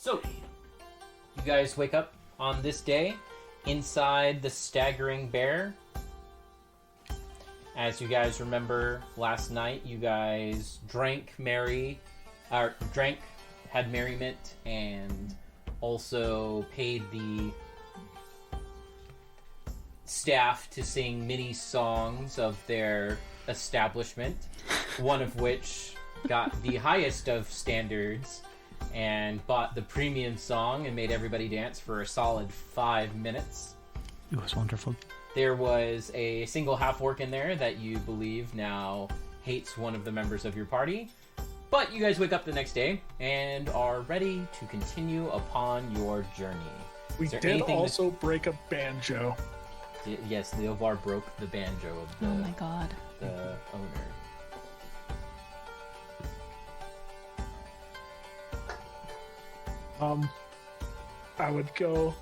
So, you guys wake up on this day inside the Staggering Bear. As you guys remember, last night you guys had merriment, and also paid the staff to sing mini songs of their establishment, one of which got the highest of standards and bought the premium song and made everybody dance for a solid 5 minutes. It was wonderful. There was a single half-orc in there that you believe now hates one of the members of your party. But you guys wake up the next day and are ready to continue upon your journey. We did also break a banjo. Yes, Leovar broke the banjo of Oh my god. the owner. I would go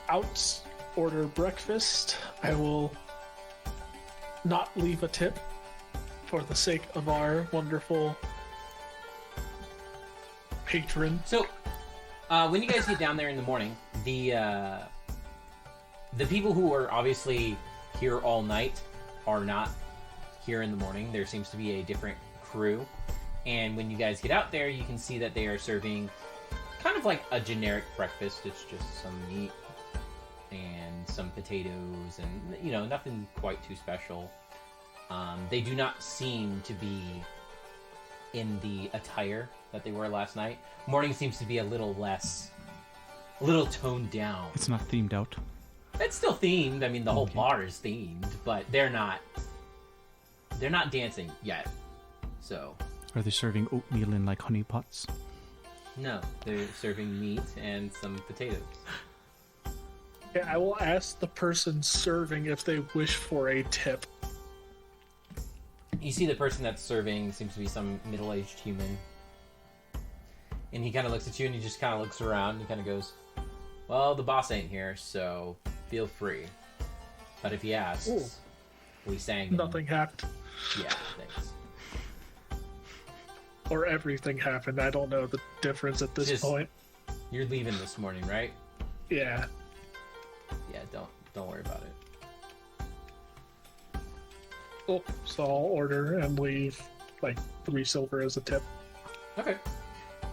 out, order breakfast. I will not leave a tip for the sake of our wonderful patron. So, when you guys get down there in the morning, the people who are obviously here all night are not here in the morning. There seems to be a different crew. And when you guys get out there, you can see that they are serving kind of like a generic breakfast. It's just some meat and some potatoes and, you know, nothing quite too special. They do not seem to be in the attire that they were last night. Morning seems to be a little toned down. It's not themed out. It's still themed. I mean, the whole bar is themed, but they're not dancing yet. So, Are they serving oatmeal in like honey pots? no, they're serving meat and some potatoes. Yeah, I will ask the person serving if they wish for a tip. You see the person that's serving seems to be some middle-aged human. And he kind of looks at you and he just kind of looks around and he kind of goes, well, the boss ain't here, so feel free. But if he asks, Ooh. we sang him. Nothing happened. Yeah, thanks. Or everything happened. I don't know the difference at this point. You're leaving this morning, right? Yeah. Yeah, don't worry about it. Oh, so I'll order and leave like 3 silver as a tip. Okay.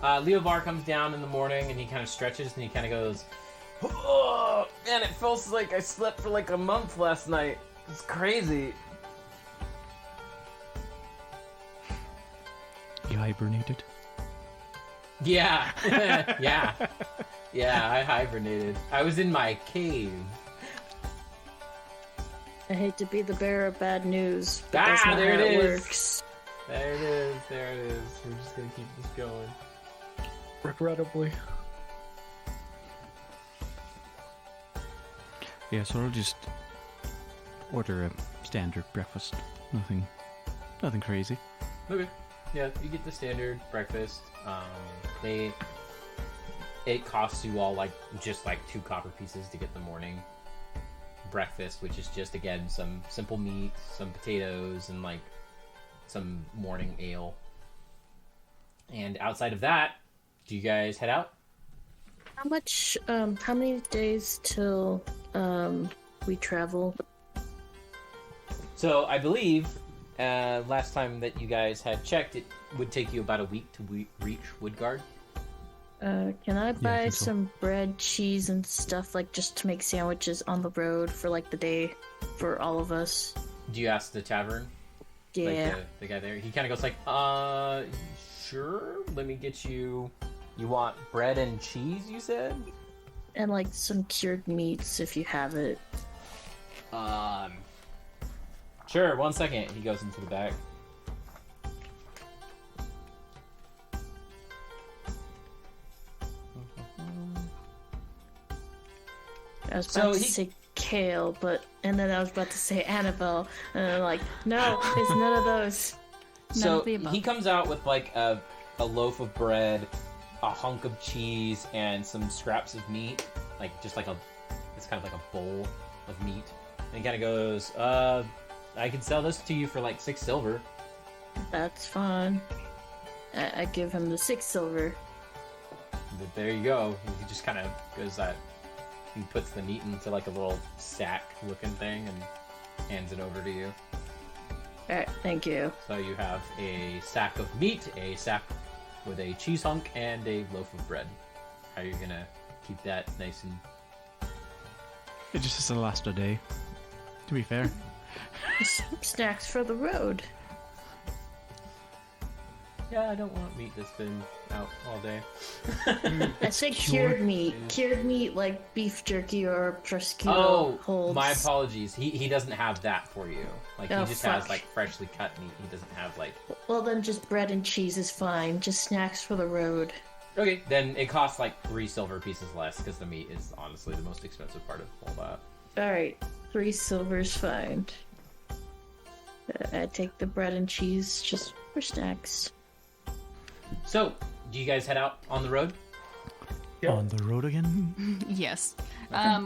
Leovar comes down in the morning and he kind of stretches and he kind of goes, oh, man, it feels like I slept for like a month last night. It's crazy. You hibernated? Yeah. Yeah, I hibernated. I was in my cave. I hate to be the bearer of bad news, but that's not there how it it is. works. There it is. We're just gonna keep this going. Regrettably. Yeah, so I'll just order a standard breakfast. Nothing crazy. Okay. Yeah, you get the standard breakfast. It costs you all just 2 copper pieces to get the morning breakfast, which is just, again, some simple meat, some potatoes, and some morning ale. And outside of that, do you guys head out? How many days till we travel? So I believe last time that you guys had checked, it would take you about a week to reach Woodguard. Can I buy think so. some bread, cheese, and stuff, just to make sandwiches on the road for the day for all of us? Do you ask the tavern? Yeah. The guy there. He kind of goes sure. Let me get you. You want bread and cheese? You said. And some cured meats if you have it. Sure. 1 second. He goes into the bag. I was about to say kale, and then I was about to say Annabelle, and I'm like, no, it's none of those. None So of the above. he comes out with a loaf of bread, a hunk of cheese, and some scraps of meat. It's kind of like a bowl of meat. And he kind of goes, I can sell this to you for 6 silver. That's fine. I give him the 6 silver. But there you go. He just kind of goes that. He puts the meat into like a little sack-looking thing and hands it over to you. Alright, thank you. So you have a sack of meat, a sack with a cheese hunk, and a loaf of bread. How are you gonna keep that nice and... It just has to last a day, to be fair. Snacks for the road. Yeah, I don't want meat that's been out all day. I say cured meat. Cured meat like beef jerky or prosciutto holds. My apologies. He doesn't have that for you. Like, he just has, fuck. like, freshly cut meat. He doesn't have, like... Well, then just bread and cheese is fine. Just snacks for the road. Okay, then it costs, like, 3 silver pieces less, because the meat is honestly the most expensive part of all that. Alright, 3 silver's fine. I take the bread and cheese just for snacks. So, do you guys head out on the road? Yep. On the road again? Yes.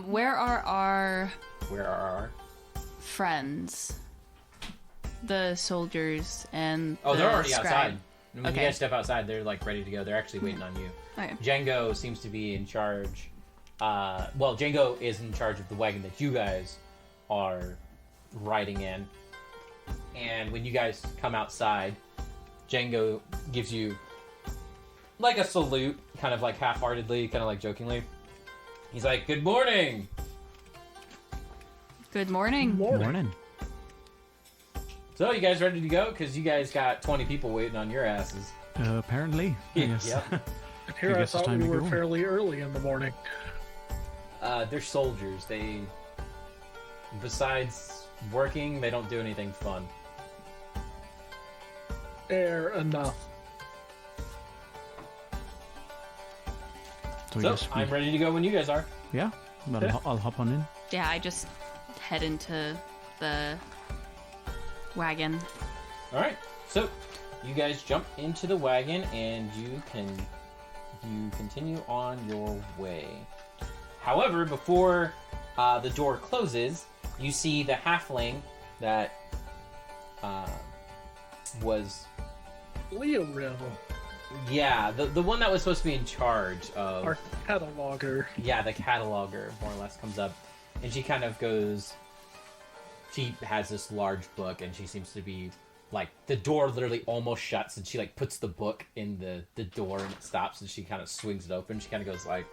Where are our Where are our... friends? The soldiers and Oh, the they're already scribe. outside. And when Okay. you guys step outside, they're, like, ready to go. They're actually waiting on you. Okay. Django seems to be in charge. Well, Django is in charge of the wagon that you guys are riding in. And when you guys come outside, Django gives you like a salute, kind of like half-heartedly, kind of like jokingly. He's like, "Good morning." Good morning. Morning. So, you guys ready to go? Because you guys got 20 people waiting on your asses. Apparently. Yes. Yep. And here I guess it's thought time we to were go. fairly early in the morning. They're soldiers. They, besides working, they don't do anything fun. Fair enough. So, So, yes, we- I'm ready to go when you guys are. Yeah, I'll hop on in. Yeah, I just head into the wagon. All right. So, you guys jump into the wagon and you continue on your way. However, before the door closes, you see the halfling that was Leo Rim, the one that was supposed to be in charge of our cataloger. Yeah, the cataloger, more or less, comes up, and she kind of goes... She has this large book, and she seems to be, like, the door literally almost shuts, and she, like, puts the book in the door, and it stops, and she kind of swings it open. She kind of goes, like...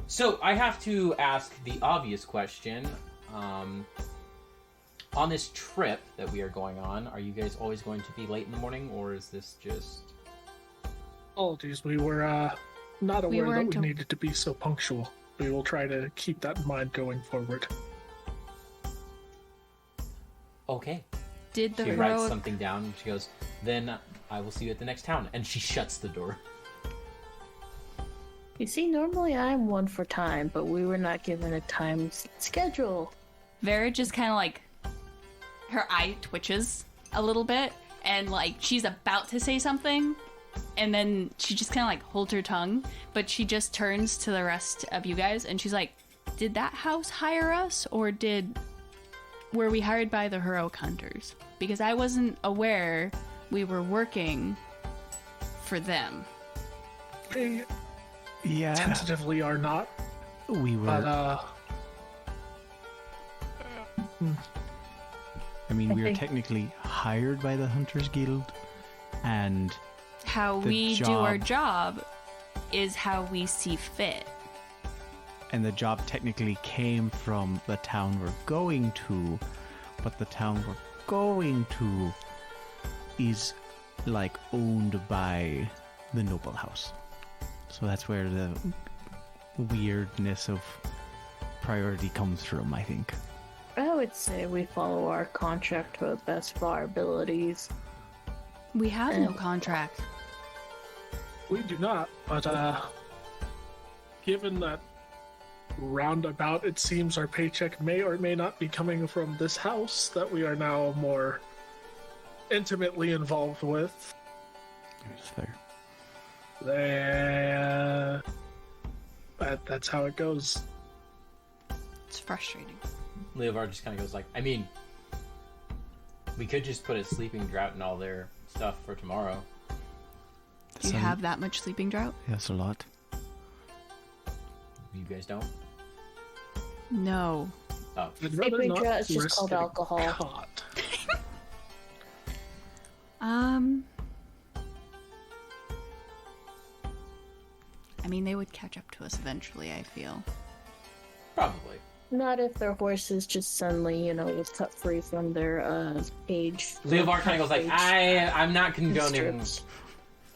So, I have to ask the obvious question. On this trip that we are going on, are you guys always going to be late in the morning, or is this just... Apologies, we were not aware that weren't we needed to be so punctual. We will try to keep that in mind going forward. Okay. Did the She writes heroic... something down, and she goes, "Then I will see you at the next town." And she shuts the door. You see, normally I'm one for time, but we were not given a time schedule. Vera just kind of like... Her eye twitches a little bit, and like she's about to say something, and then she just kind of like holds her tongue, but she just turns to the rest of you guys, and she's like, "Did that house hire us, or were we hired by the heroic hunters? Because I wasn't aware we were working for them." We Yeah, tentatively are not, we were. but I mean, we were think- technically hired by the Hunters Guild, and How The we do our job- job is how we see fit. the job technically came from the town we're going to, but the town we're going to is like owned by the noble house. So that's where the weirdness of priority comes from, I think. I would say we follow our contract to the best of our abilities. We have no contract. we do not. But given that roundabout, it seems our paycheck may or may not be coming from this house that we are now more intimately involved with. It's fair. That's how it goes. It's frustrating. Leovar just kind of goes like, "I mean, we could just put a sleeping drought in all their stuff for tomorrow." Do you have that much sleeping drought? That's a lot. You guys don't? No. Oh. I'd If rather we not draw, it's just risk called getting alcohol. caught. I mean, they would catch up to us eventually, I feel. Probably. Not if their horses just suddenly, was cut free from their cage. Leovar kind of goes like, I'm not and condoning. strips.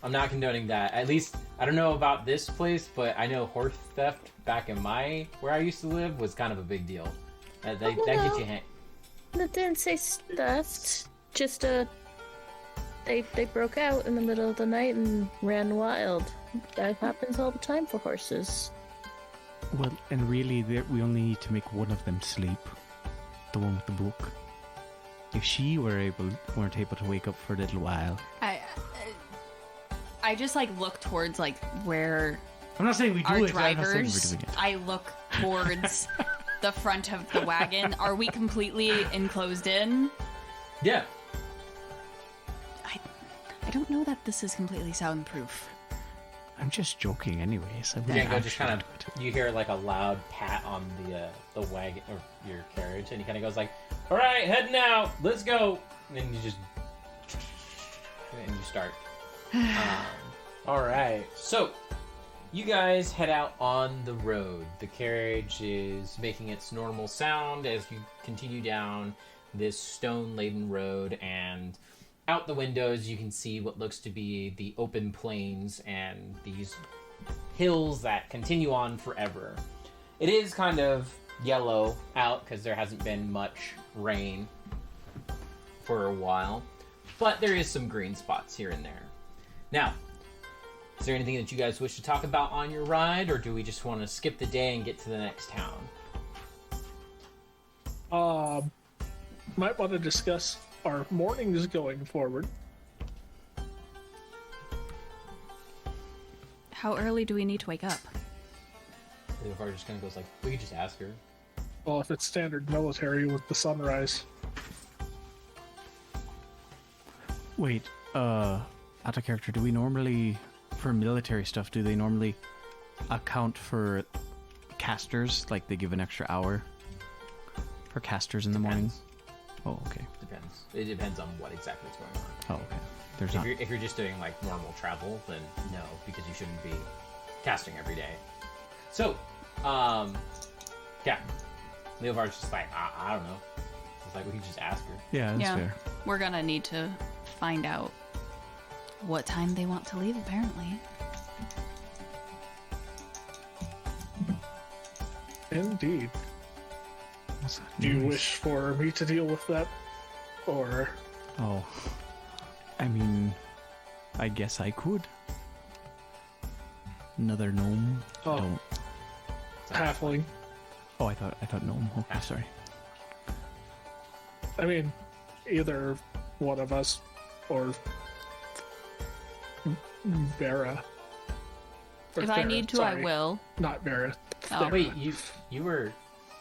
I'm not condoning that. At least I don't know about this place, but I know horse theft back in where I used to live was kind of a big deal. That gets you That didn't say theft. Just they broke out in the middle of the night and ran wild. That happens all the time for horses. Well, and really, we only need to make one of them sleep. The one with the book. If she weren't able to wake up for a little while. I just like look towards like where I'm not saying we do our it. I'm not saying we're drivers. doing it. I look towards the front of the wagon. Are we completely enclosed in? Yeah. I don't know that this is completely soundproof. I'm just joking, anyways. Django just kind of, you hear like a loud pat on the wagon or your carriage, and he kind of goes like, "All right, heading out. Let's go." And then you start. All right. So you guys head out on the road. The carriage is making its normal sound as you continue down this stone-laden road, and out the windows you can see what looks to be the open plains and these hills that continue on forever. It is kind of yellow out because there hasn't been much rain for a while, but there is some green spots here and there. Now, is there anything that you guys wish to talk about on your ride, or do we just want to skip the day and get to the next town? Might want to discuss our mornings going forward. How early do we need to wake up? Leovar just kind of goes like, we could just ask her. Well, if it's standard military with the sunrise. Wait, out of character, do we normally, for military stuff, do they normally account for casters? Like they give an extra hour for casters in the morning? Oh, okay. Depends. It depends on what exactly is going on. Oh, okay. There's not. If you're just doing like normal travel, then no, because you shouldn't be casting every day. So, yeah, Leovar's just like, I don't know. It's like we could just ask her. Yeah, that's fair. We're gonna need to find out what time they want to leave, apparently. Indeed. What's that Do you noise? wish for me to deal with that? Or Oh, I mean, I guess I could. Another gnome. Oh. Don't. halfling? Oh, I thought gnome. Okay, sorry. I mean, either one of us or Vera. Or If I Thera, need to, sorry. I will. Not Vera. Oh. Thera. Wait, you were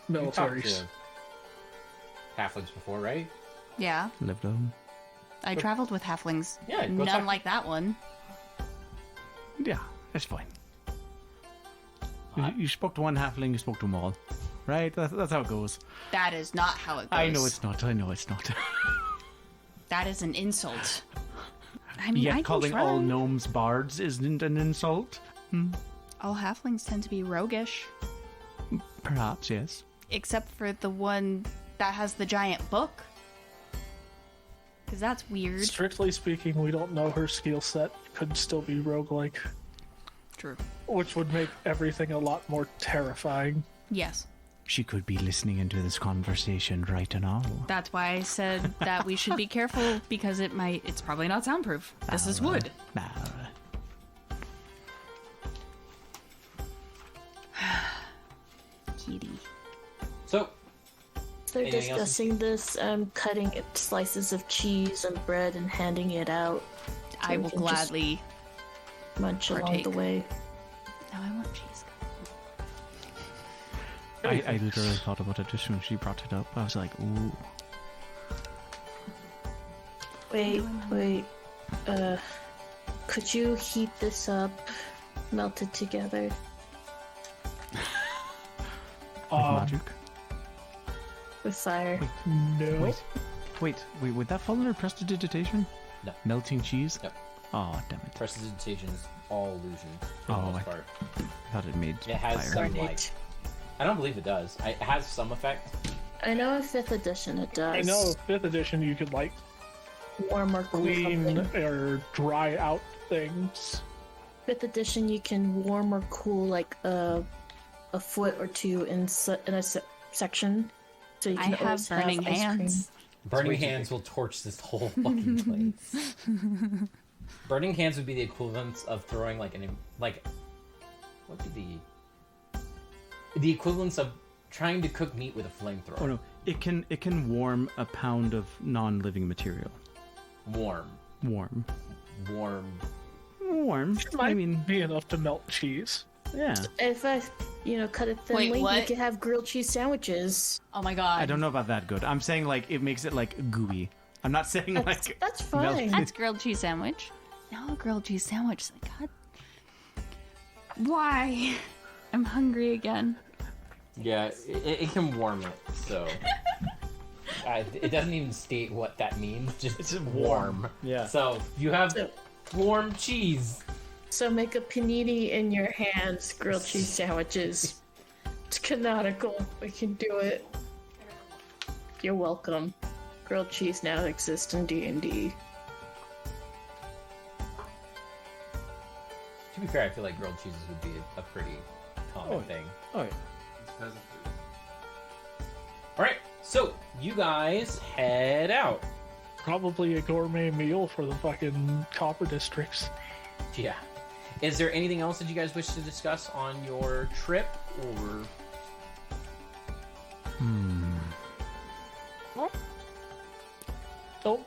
you talked Militaries. to halflings before, right? Yeah, Lived on. I traveled with halflings. Yeah, go None talk- like that one. Yeah, that's fine. You spoke to one halfling, you spoke to them all. Right? That's how it goes. That is not how it goes. I know it's not. I know it's not. That is an insult. I mean, I Yet can calling try. all gnomes bards isn't an insult? All halflings tend to be roguish, Perhaps, yes. except for the one that has the giant book. Because that's weird. Strictly speaking, we don't know her skill set. Could still be roguelike, True. which would make everything a lot more terrifying. Yes. She could be listening into this conversation right now. That's why I said that we should be careful because it's probably not soundproof. This is wood. Nah. Kitty. So, They're Anything else? discussing this, cutting slices of cheese and bread and handing it out. I will we can just gladly. munch along Partake. the way. No, I want cheese. I literally thought about it just when she brought it up. I was like, ooh. Wait. Could you heat this up, melt it together? Magic? With fire. No. Wait, would that fall under prestidigitation? No. Melting cheese? No. Oh, damn it. Prestidigitation is all illusion for the Oh, most part. I thought it made It has fire. some, like... I don't believe it does. It has some effect. I know in 5th edition it does. I know 5th edition you could like Warm or cool clean something. or dry out things. 5th edition you can warm or cool like a foot or two in a section. So you I can have always have burning ice hands. Burning hands will torch this whole fucking place. Burning hands would be the equivalent of throwing like what would be the equivalence of trying to cook meat with a flamethrower. Oh no, it can warm a pound of non-living material. Warm. Warm. Might I mean, be enough to melt cheese. yeah. If I, cut it thinly, Wait, what? you could have grilled cheese sandwiches. Oh my god. I don't know about that good. I'm saying like it makes it like gooey. I'm not saying like That's fine. melted. That's grilled cheese sandwich. No, a grilled cheese sandwich. God. Why? I'm hungry again. Yeah, it can warm it, so... it doesn't even state what that means, just It's warm. Yeah. So, you have So- warm cheese. So make a panini in your hands, grilled cheese sandwiches. It's canonical. We can do it. You're welcome. Grilled cheese now exists in D&D. To be fair, I feel like grilled cheeses would be a pretty common thing. Oh, yeah. Alright, so, you guys head out. Probably a gourmet meal for the fucking copper districts. Yeah. Is there anything else that you guys wish to discuss on your trip, or... Don't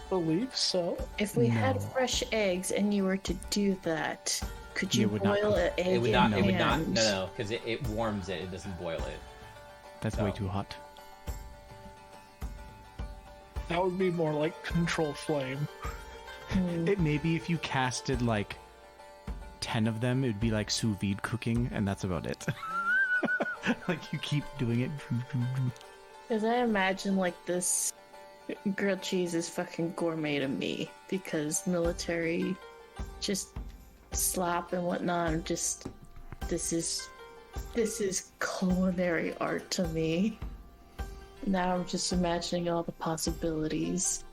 believe so. If we had No. fresh eggs and you were to do that, could you You would not boil cook- an egg It would in not, it would not, hand? no, because it warms it, it doesn't boil it. That's No. way too hot. That would be more like control flame. It maybe if you casted like 10 of them, it'd be like sous vide cooking, and that's about it. Like you keep doing it. Because I imagine like this grilled cheese is fucking gourmet to me because military just slop and whatnot. I'm just this is culinary art to me. Now I'm just imagining all the possibilities.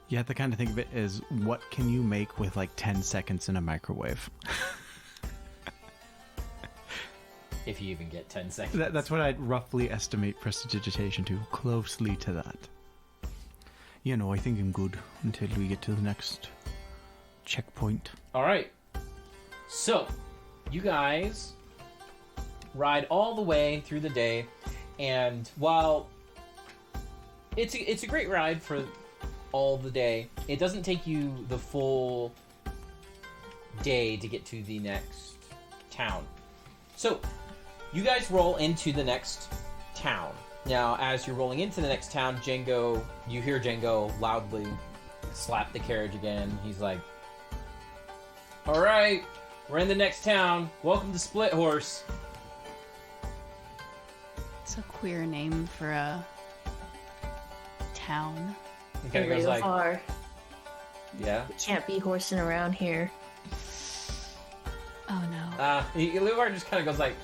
You have to kind of think of it as what can you make with like 10 seconds in a microwave? If you even get 10 seconds. That's what I'd roughly estimate prestidigitation to, closely to that. You know, I think I'm good until we get to the next checkpoint. Alright. So, you guys ride all the way through the day, and while it's a great ride for all the day, it doesn't take you the full day to get to the next town. So, you guys roll into the next town. Now, as you're rolling into the next town, you hear Django loudly slap the carriage again. He's like, "Alright, we're in the next town. Welcome to Split Horse." It's a queer name for a town. He kind of goes like, Far. "Yeah." Can't be horsing around here. Oh no. Levar just kind of goes like,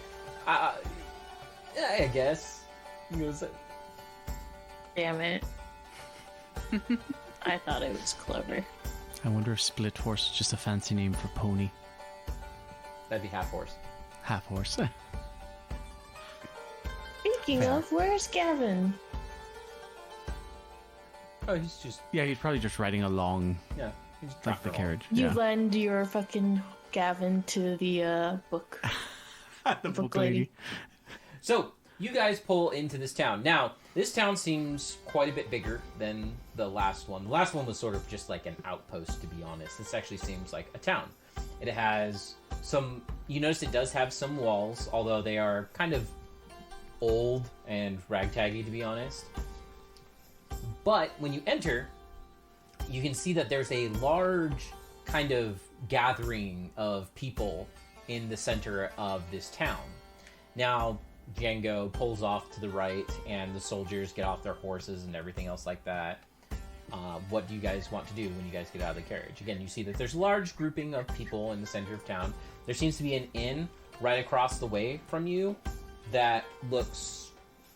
"Yeah, I guess." He goes, Damn it. I thought it was clever. I wonder if split horse is just a fancy name for pony. "That'd be half horse." Half horse. Speaking Fair. of, where's Gavin? Oh, he's just, Yeah, he's probably just riding along yeah, he's like dropping the along. carriage. You Yeah. lend your fucking Gavin to the book. The book lady. So, you guys pull into this town. Now, this town seems quite a bit bigger than the last one. The last one was sort of just like an outpost, to be honest. This actually seems like a town. It has some... You notice it does have some walls, although they are kind of old and ragtaggy, to be honest. But when you enter, you can see that there's a large kind of gathering of people in the center of this town. Now, Django pulls off to the right, and the soldiers get off their horses and everything else like that. What do you guys want to do when you guys get out of the carriage? Again, you see that there's a large grouping of people in the center of town. There seems to be an inn right across the way from you that looks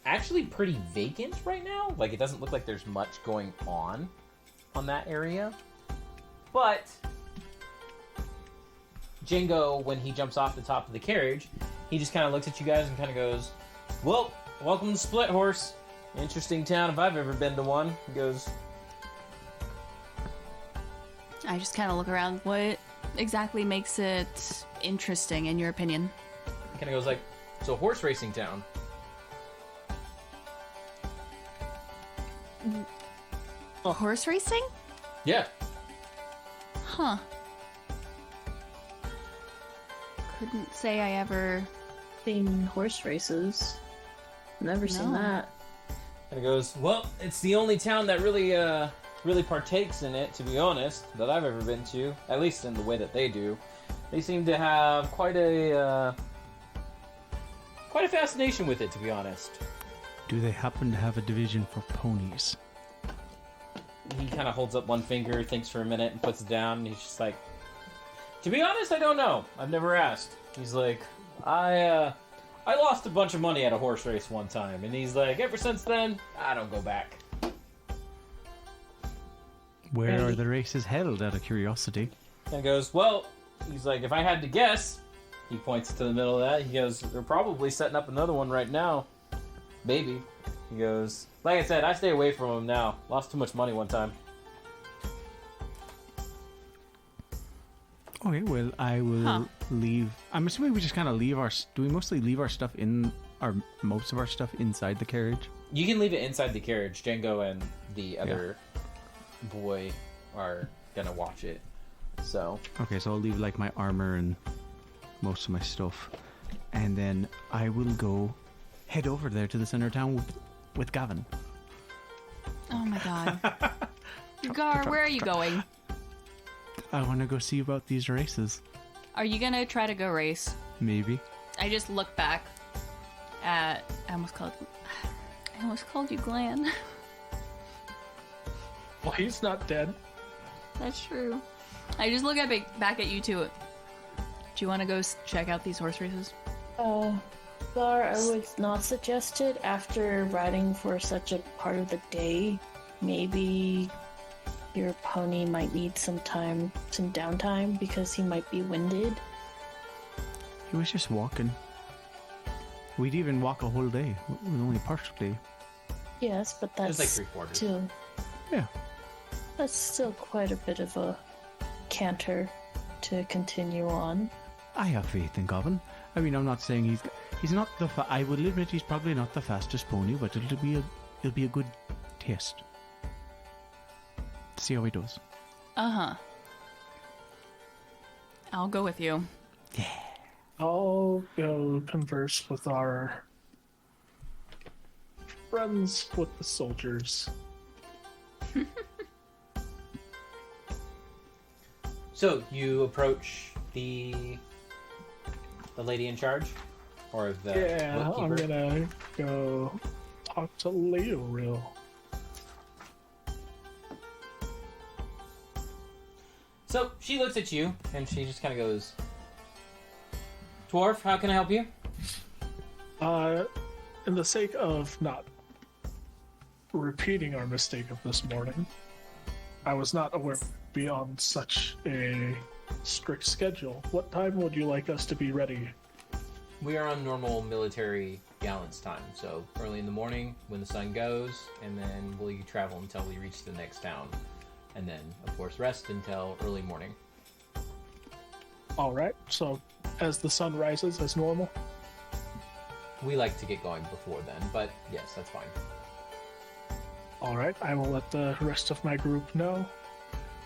actually pretty vacant right now. Like, it doesn't look like there's much going on that area. But Django, when he jumps off the top of the carriage, he just kind of looks at you guys and kind of goes, "Well, welcome to Split Horse. Interesting town if I've ever been to one." He goes, I just kind of look around. What exactly makes it interesting, in your opinion? he kind of goes like, "So, horse racing town." Horse racing? Yeah. Huh. Couldn't say I ever... Seen horse races. Never seen No. that. And he goes, "Well, it's the only town that really partakes in it, to be honest, that I've ever been to. At least in the way that they do. They seem to have quite a fascination with it, to be honest." Do they happen to have a division for ponies? He kind of holds up one finger, thinks for a minute, and puts it down. And he's just like, "To be honest, I don't know. I've never asked." He's like, I lost a bunch of money at a horse race one time." And he's like, "Ever since then, I don't go back." Where are the races held, out of curiosity? And goes, "Well," he's like, "if I had to guess," he points to the middle of that, he goes, "they're probably setting up another one right now. Maybe." He goes, "Like I said, I stay away from them now. Lost too much money one time." Okay, well, I will leave. I'm assuming we just kind of leave our... Do we mostly leave our stuff in... most of our stuff inside the carriage? You can leave it inside the carriage. Django and the other boy are gonna watch it. So, Okay, so I'll leave, like, my armor and most of my stuff. And then I will go head over there to the center of town with Gavin. Oh my god. Gar, where are you going? I want to go see about these races. Are you gonna try to go race? Maybe. I just look back at... I almost called you Glenn. Well, he's not dead. That's true. I just look back at you two. Do you want to go check out these horse races? Gar, I would not suggest it after riding for such a part of the day. Maybe your pony might need some downtime because he might be winded. He was just walking. We'd even walk a whole day. It was only partially. Yes, but it was that's like 3/4. still Yeah. that's still quite a bit of a canter to continue on. I have faith in Gavin. I mean, I'm not saying he's not the... I will admit he's probably not the fastest pony, but it'll be a good test. See how he does. Uh-huh. I'll go with you. I'll go converse with our friends with the soldiers. So, you approach the lady in charge? Or the Yeah, I'm bookkeeper? gonna go talk to Leo real. So, she looks at you, and she just kind of goes, "Dwarf, how can I help you?" In the sake of not repeating our mistake of this morning, I was not aware we'd be on such a strict schedule. What time would you like us to be ready? We are on normal military gallant's time, so early in the morning when the sun goes, and then we'll travel until we reach the next town. And then, of course, rest until early morning. Alright, so as the sun rises as normal? We like to get going before then, but yes, that's fine. Alright, I will let the rest of my group know.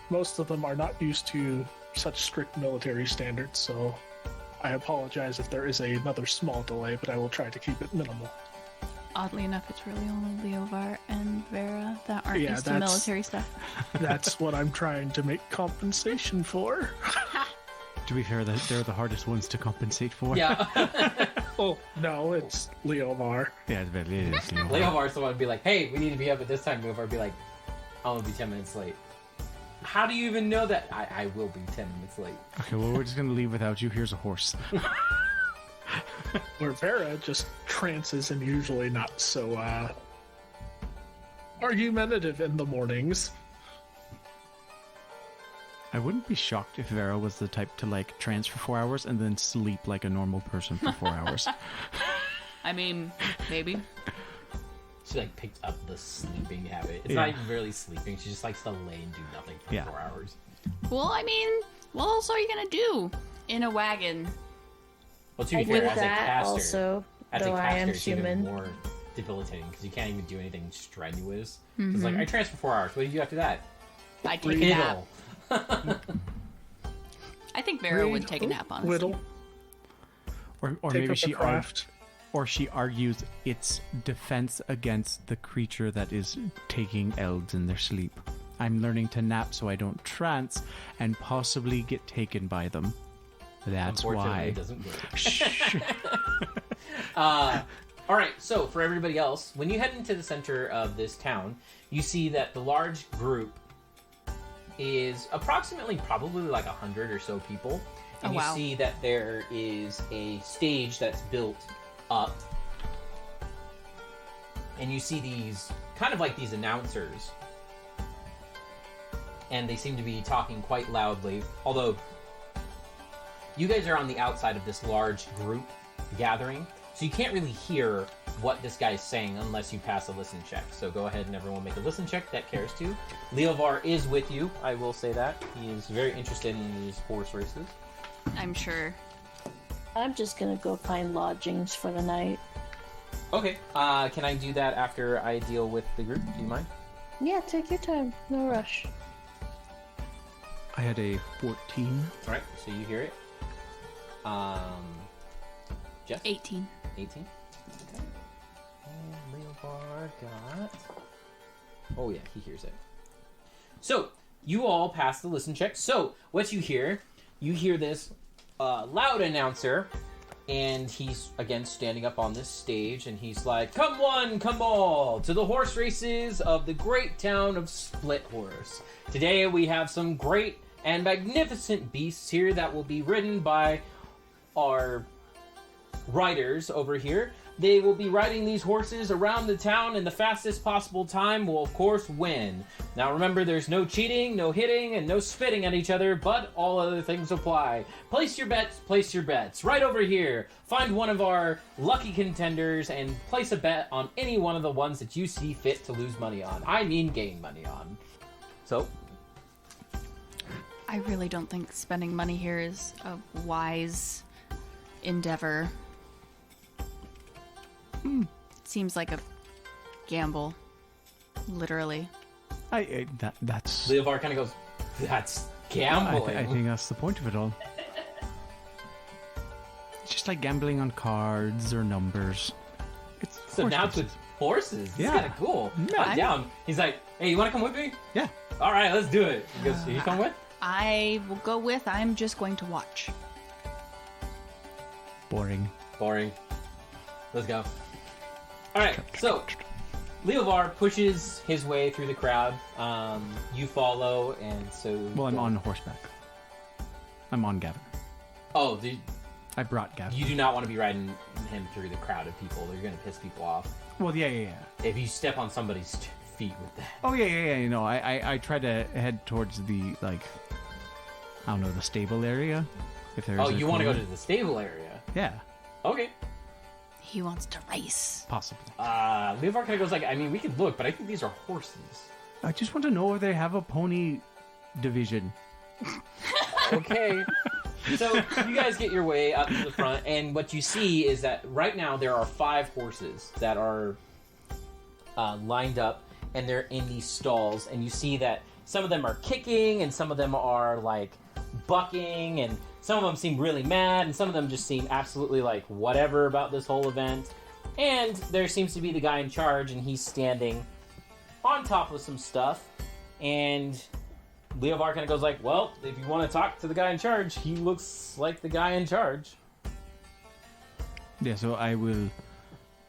Most of them are not used to such strict military standards, so I apologize if there is another small delay, but I will try to keep it minimal. Oddly enough, it's really only Leovar and Vera that aren't Yeah, used to that's- military stuff. That's what I'm trying to make compensation for. To be fair, they're the hardest ones to compensate for. Yeah. Oh, no, it's Leomar. Yeah, it is. Leovar's the one to be like, hey, we need to be up at this time. Leovar would be like, I'm going to be 10 minutes late. How do you even know that? I will be 10 minutes late. Okay, well, we're just going to leave without you. Here's a horse. Where Vera just trances and usually not so argumentative in the mornings. I wouldn't be shocked if Vera was the type to, like, trance for 4 hours and then sleep like a normal person for 4 hours. I mean, maybe. She, like, picked up the sleeping habit. It's not even really sleeping. She just likes to lay and do nothing for 4 hours. Well, I mean, what else are you gonna do in a wagon? Well, to be I fair, do as a that caster, also, as a though I am caster, it's even human. more debilitating because you can't even do anything strenuous. It's like, I trance for 4 hours. What do you do after that? I take a nap. Fiddle. I think Vera would Read, take a nap, honestly. Whittle. Or Take maybe up she the craft. Or she argues it's defense against the creature that is taking elves in their sleep. I'm learning to nap so I don't trance and possibly get taken by them. That's Unfortunately, why. it doesn't work. Shh. All right, so for everybody else, when you head into the center of this town, you see that the large group is approximately probably like 100 or so people. And Oh, wow. you see that there is a stage that's built up. And you see these, kind of like these announcers. And they seem to be talking quite loudly. Although, you guys are on the outside of this large group gathering. So you can't really hear what this guy's saying unless you pass a listen check. So go ahead and everyone make a listen check that cares to. Leovar is with you, I will say that. He is very interested in these horse races. I'm sure. I'm just gonna go find lodgings for the night. Okay, can I do that after I deal with the group? Do you mind? Yeah, take your time. No rush. I had a 14. Alright, so you hear it. Jeff? 18. 18. Okay. And Leobar got... Oh yeah, he hears it. So, you all pass the listen check. So, what you hear this loud announcer, and he's, again, standing up on this stage, and he's like, come one, come all, to the horse races of the great town of Split Horse. Today we have some great and magnificent beasts here that will be ridden by our riders over here. They will be riding these horses around the town in the fastest possible time will, of course, win. Now remember, there's no cheating, no hitting, and no spitting at each other, but all other things apply. Place your bets, right over here. Find one of our lucky contenders and place a bet on any one of the ones that you see fit to lose money on. I mean gain money on. So, I really don't think spending money here is a wise endeavor. Seems like a gamble. Literally. That's... Leovar kind of goes, that's gambling. I think that's the point of it all. It's just like gambling on cards or numbers. It's So now it's with horses. It's Yeah. kind of cool. Yeah. I'm down. He's like, hey, you want to come with me? Yeah. All right, let's do it. He goes, you come with? I will go with, I'm just going to watch. Boring. Boring. Let's go. All right, so Leovar pushes his way through the crowd. You follow, and so... Well, I'm on horseback. I'm on Gavin. Oh, I brought Gavin. you do not want to be riding him through the crowd of people. They're going to piss people off. Well, yeah. If you step on somebody's feet with that. Oh, yeah. You know, I try to head towards the, like, I don't know, the stable area. If there's Oh, a you want to go corner. to the stable area? Yeah, Okay. He wants to race. Leovar possibly. kind of goes like, I mean, we could look, but I think these are horses. I just want to know if they have a pony division. Okay. So you guys get your way up to the front, and what you see is that right now there are 5 horses that are lined up, and they're in these stalls, and you see that some of them are kicking, and some of them are like bucking, and some of them seem really mad, and some of them just seem absolutely like whatever about this whole event. And there seems to be the guy in charge, and he's standing on top of some stuff, and Leovar kind of goes like, well, if you want to talk to the guy in charge, he looks like the guy in charge. Yeah, so I will,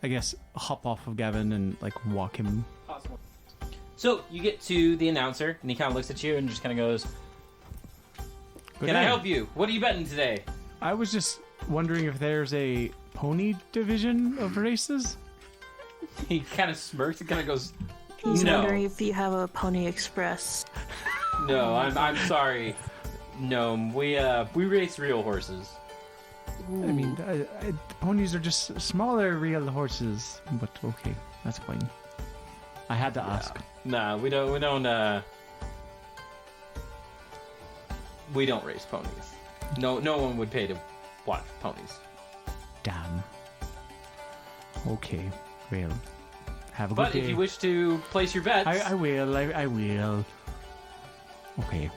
I guess, hop off of Gavin and like walk him. So you get to the announcer, and he kind of looks at you and just kind of goes, Good can I day. help you? What are you betting today? I was just wondering if there's a pony division of races. He kind of smirks and kind of goes, He's no. wondering if you have a Pony Express. No, I'm sorry. No, we race real horses. I mean, ponies are just smaller real horses, but okay, that's fine. I had to ask. Nah, we don't race ponies. No one would pay to watch ponies. Damn. Okay, well, have a good But day. if you wish to place your bets, I will. I will. Okay.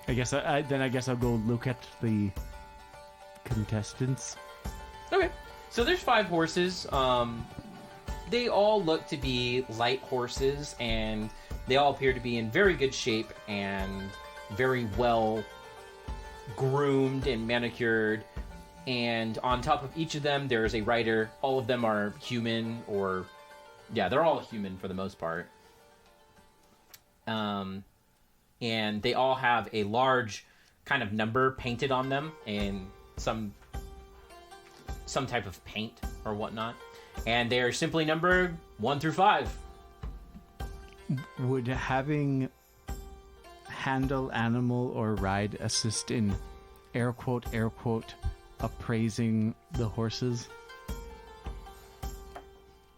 I guess I'll go look at the contestants. Okay. So there's 5 horses. They all look to be light horses, and they all appear to be in very good shape and very well groomed and manicured. And on top of each of them, there is a rider. All of them are human, or yeah, they're all human for the most part. And they all have a large kind of number painted on them in some type of paint or whatnot. And they are simply numbered 1 through 5. Would having handle, animal, or ride assist in air quote, appraising the horses?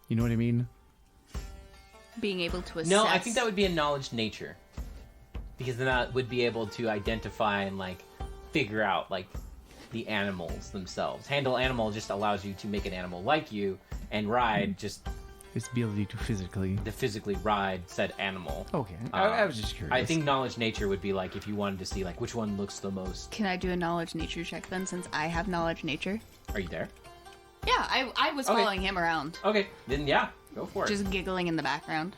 You know what I mean? Being able to assess. No, I think that would be a knowledge nature. Because then that would be able to identify and, like, figure out, like, the animals themselves. Handle animal just allows you to make an animal like you, and ride just Its ability to physically ride said animal. Okay, I was just curious. I think knowledge nature would be like if you wanted to see like which one looks the most. Can I do a knowledge nature check then, since I have knowledge nature? Are you there? Yeah, I was Okay. following him around, Okay, then yeah, go for it. just giggling in the background.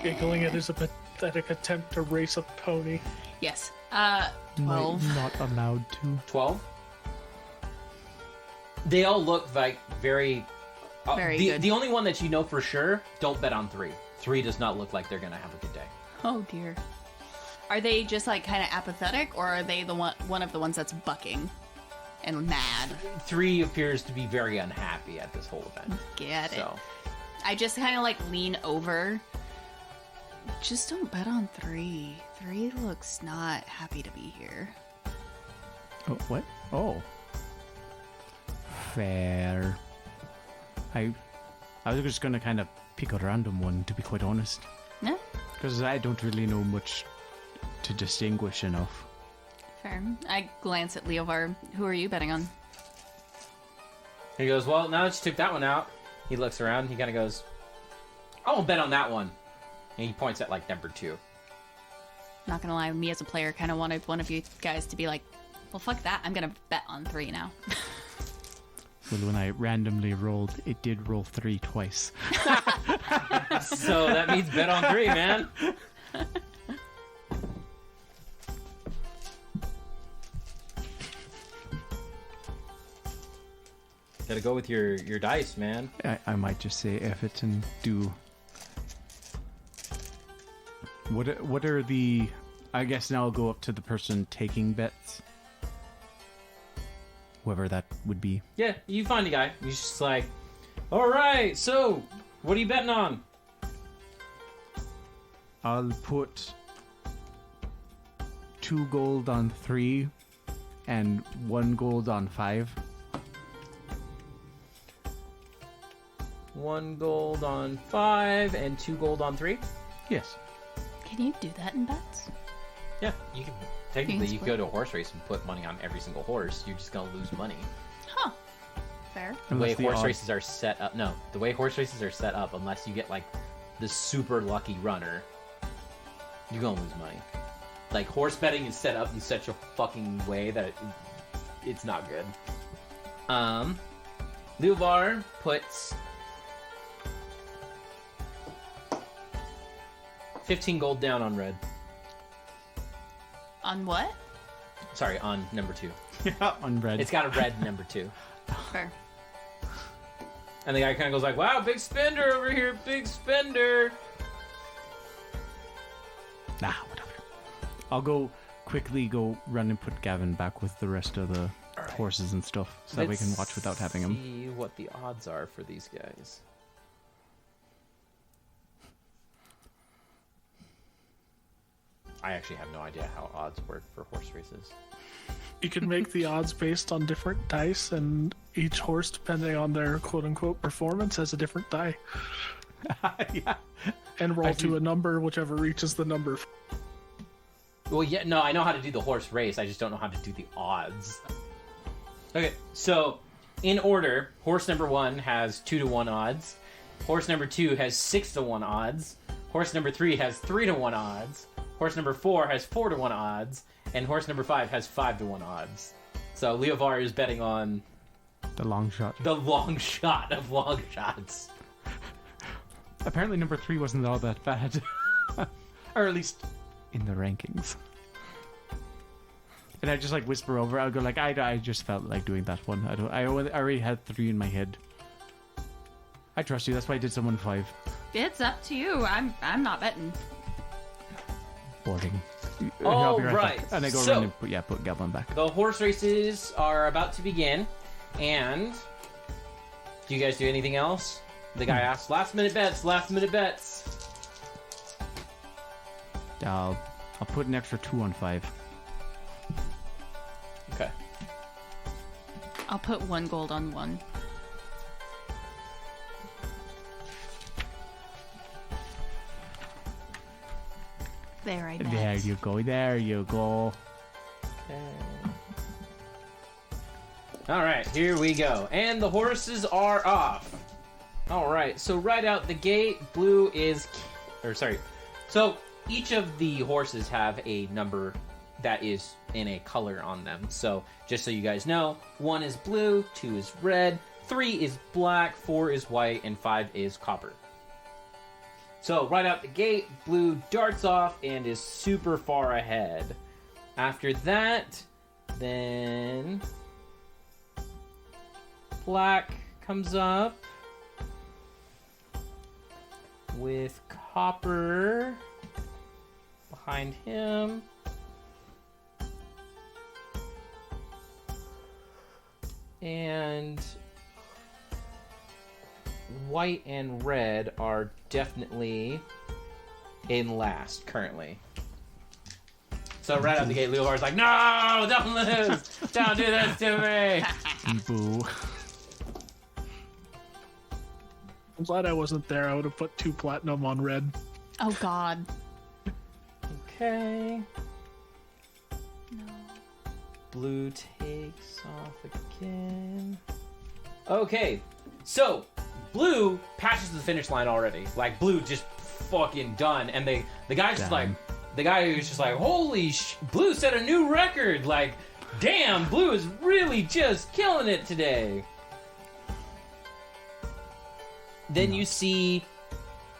Giggling at his pathetic attempt to race a pony. Yes. Might 12. not allowed to. 12. They all look like very. Very the, good. The only one that you know for sure, don't bet on 3. 3 does not look like they're gonna have a good day. Oh dear. Are they just like kind of apathetic, or are they the one of the ones that's bucking and mad? 3 appears to be very unhappy at this whole event. Get it. So I just kind of like lean over. Just don't bet on 3. 3 looks not happy to be here. Oh, what? Oh. Fair. I was just gonna kind of pick a random one, to be quite honest. No? Because I don't really know much to distinguish enough. Fair. I glance at Leovar. Who are you betting on? he goes, well, now that you took that one out, he looks around. He kind of goes, I won't bet on that one. And he points at like number 2. Not gonna lie, me as a player kind of wanted one of you guys to be like, well, fuck that. I'm gonna bet on 3 now. Well, when I randomly rolled, it did roll 3 twice. So that means bet on 3, man. Gotta go with your dice, man. I might just say F it and do. What are the? I guess now I'll go up to the person taking bets. Whoever that would be. Yeah, you find a guy. He's just like, all right, so what are you betting on? I'll put 2 gold on 3 and 1 gold on 5. 1 gold on 5 and 2 gold on 3. Yes. Can you do that in bets? Yeah, you can. Technically, you could split. go to a horse race and put money on every single horse. You're just gonna lose money. Huh. Fair. The way Unless the horse odds- races are set up. No, the way horse races are set up, unless you get like the super lucky runner, you're gonna lose money. Like horse betting is set up in such a fucking way that it's not good. Luvar puts 15 gold down on red. On what? Sorry, on number 2. Yeah, on red. It's got a red number 2. Fair. And the guy kind of goes like, wow, big spender over here, big spender. Nah, whatever. I'll quickly go run and put Gavin back with the rest of the horses and stuff, so that we can watch without having him. See what the odds are for these guys. I actually have no idea how odds work for horse races. You can make the odds based on different dice, and each horse, depending on their quote-unquote performance, has a different die. Yeah. And roll to a number, whichever reaches the number. Well, yeah, no, I know how to do the horse race. I just don't know how to do the odds. Okay, so in order, horse number 1 has 2-to-1 odds. Horse number 2 has 6-to-1 odds. Horse number 3 has 3-to-1 odds. Horse number 4 has 4-to-1 odds. And horse number 5 has 5-to-1 odds. So Leovar is betting on The long shot. the long shot of long shots. Apparently number 3 wasn't all that bad. Or at least in the rankings. And I just like whisper over, I'll go like, I just felt like doing that one. I already had 3 in my head. I trust you, that's why I did someone 5. It's up to you. I'm not betting. Boarding. All I'll be right, back. And I go so- run and put Gavin back. The horse races are about to begin. And do you guys do anything else? The guy asks, last minute bets, last minute bets. I'll put an extra 2 on 5. Okay. I'll put 1 gold on 1. There, I bet. There you go, there you go. All right, here we go. And the horses are off. All right, so right out the gate, blue is... So each of the horses have a number that is in a color on them. So just so you guys know, 1 is blue, 2 is red, 3 is black, 4 is white, and 5 is copper. So right out the gate, blue darts off and is super far ahead. After that, then black comes up with copper behind him. And white and red are definitely in last currently. So right out the gate, Leovar's like, no, don't lose. Don't do this to me. Boo. I'm glad I wasn't there. I would have put 2 platinum on red. Oh, God. Okay. No. Blue takes off again. Okay, so blue passes the finish line already. Like blue just fucking done, and the guy's just like, the guy who's just like, holy blue set a new record. Like, damn, blue is really just killing it today. Then you see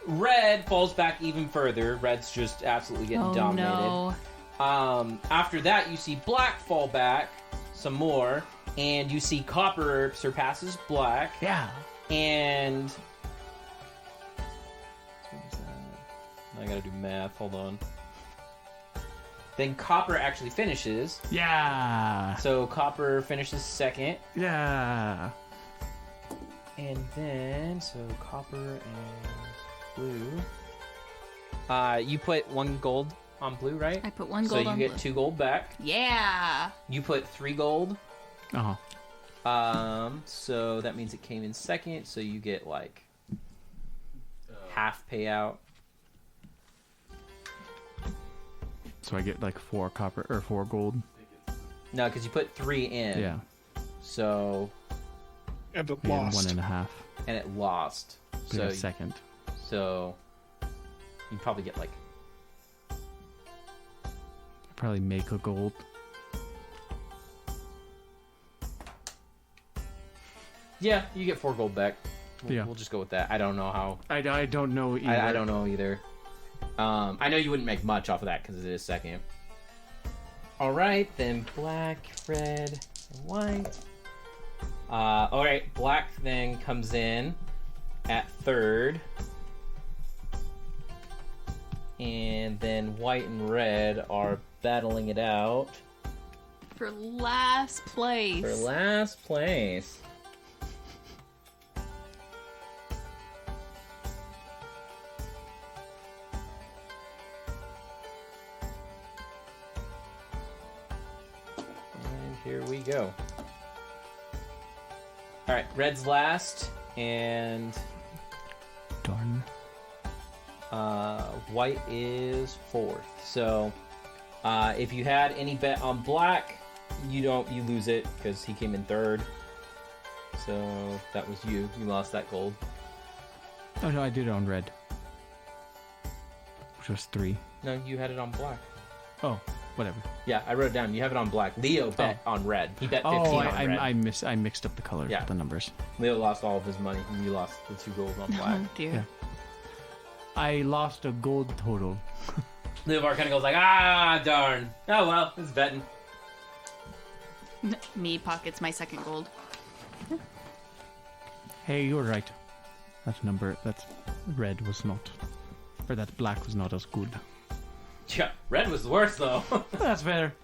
red falls back even further. Red's just absolutely getting dominated. No. After that, you see black fall back some more, and you see copper surpasses black. Yeah. And what was that? I gotta do math. Hold on. Then copper actually finishes. Yeah. So copper finishes second, Yeah. and then so copper and blue. You put 1 gold on blue, right? I put 1 So gold you on get blue. 2 gold back. Yeah. You put 3 gold. Uh-huh. So that means it came in second, so you get like half payout. So I get like 4 copper or 4 gold. No, because you put 3 in. Yeah. So And it And lost. 1.5. and it lost. So So second. so you probably get like Probably make a gold. yeah, you get 4 gold back. Yeah. We'll just go with that. I don't know how. I don't know either. I don't know either. I know you wouldn't make much off of that because it is second. All right, then black, red, and white. All right, black then comes in at third. And then white and red are battling it out. For last place. For last place. And here we go. Alright, red's last, and Darn. white is fourth. So, if you had any bet on black, you lose it because he came in third. So that was you. You lost that gold. Oh no, I did it on red. Which was 3. No, you had it on black. Oh, whatever. Yeah, I wrote it down. You have it on black. Leo bet on red. He bet 15 Oh, on red. I mixed up the colors Yeah. with the numbers. Leo lost all of his money, and you lost the 2 gold on black. Oh dear. Yeah. I lost a gold total. Leo kind of goes like, ah, darn. Oh well, it's betting. Me pockets my second gold. Hey, you were right. That red was not, or that black was not as good. Yeah, red was the worst though. That's fair.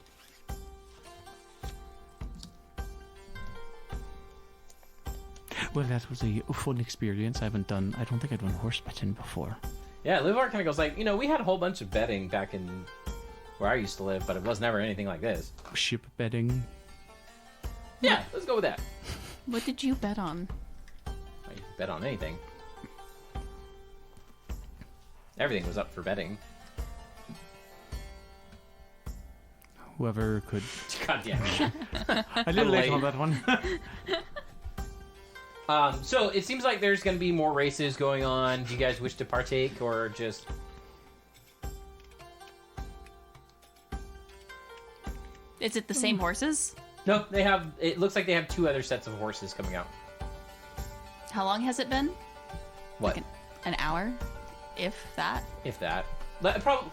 Well, that was a fun experience. I don't think I've done horse betting before. Yeah, Livar kind of goes like, we had a whole bunch of betting back in where I used to live, but it was never anything like this. Ship betting. Yeah, let's go with that. What did you bet on? I could bet on anything. Everything was up for betting. Whoever could. God damn it. A little late on that one. So it seems like there's going to be more races going on. Do you guys wish to partake or just... Is it the same horses? No, it looks like they have 2 other sets of horses coming out. How long has it been? What? Like an hour? If that? If that. Probably,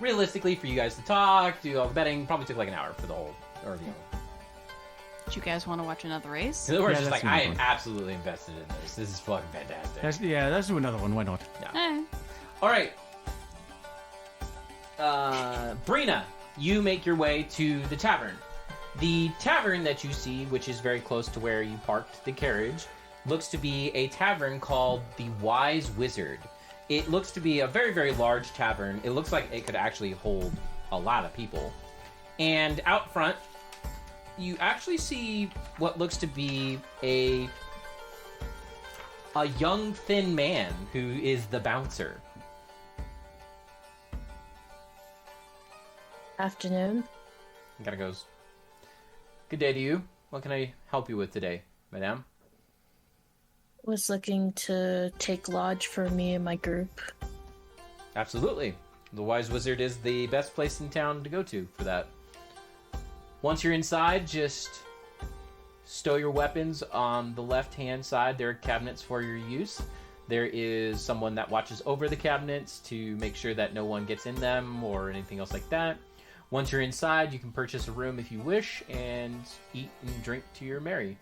realistically, for you guys to talk, do all the betting, probably took like an hour for the whole ordeal. Do you guys want to watch another race? So we're just that's like, I another am one. absolutely invested in this. This is fucking fantastic. Let's do another one. Why not? Eh. All right. Brina, you make your way to the tavern. The tavern that you see, which is very close to where you parked the carriage, looks to be a tavern called the Wise Wizard. It looks to be a very, very large tavern. It looks like it could actually hold a lot of people. And out front, you actually see what looks to be a young, thin man who is the bouncer. Afternoon. He kind of goes, "Good day to you. What can I help you with today, madame?" Was looking to take lodge for me and my group. Absolutely. The Wise Wizard is the best place in town to go to for that. Once you're inside, just stow your weapons on the left-hand side. There are cabinets for your use. There is someone that watches over the cabinets to make sure that no one gets in them or anything else like that. Once you're inside, you can purchase a room if you wish and eat and drink to your merry.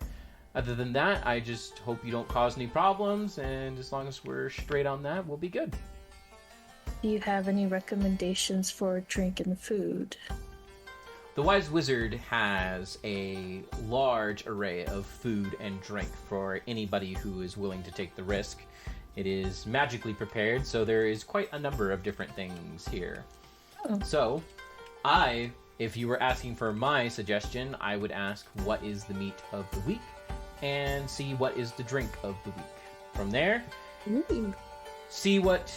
Other than that, I just hope you don't cause any problems, and as long as we're straight on that, we'll be good. Do you have any recommendations for drink and food? The Wise Wizard has a large array of food and drink for anybody who is willing to take the risk. It is magically prepared, so there is quite a number of different things here. Oh. So, if you were asking for my suggestion, I would ask what is the meat of the week and see what is the drink of the week. From there, Ooh. see what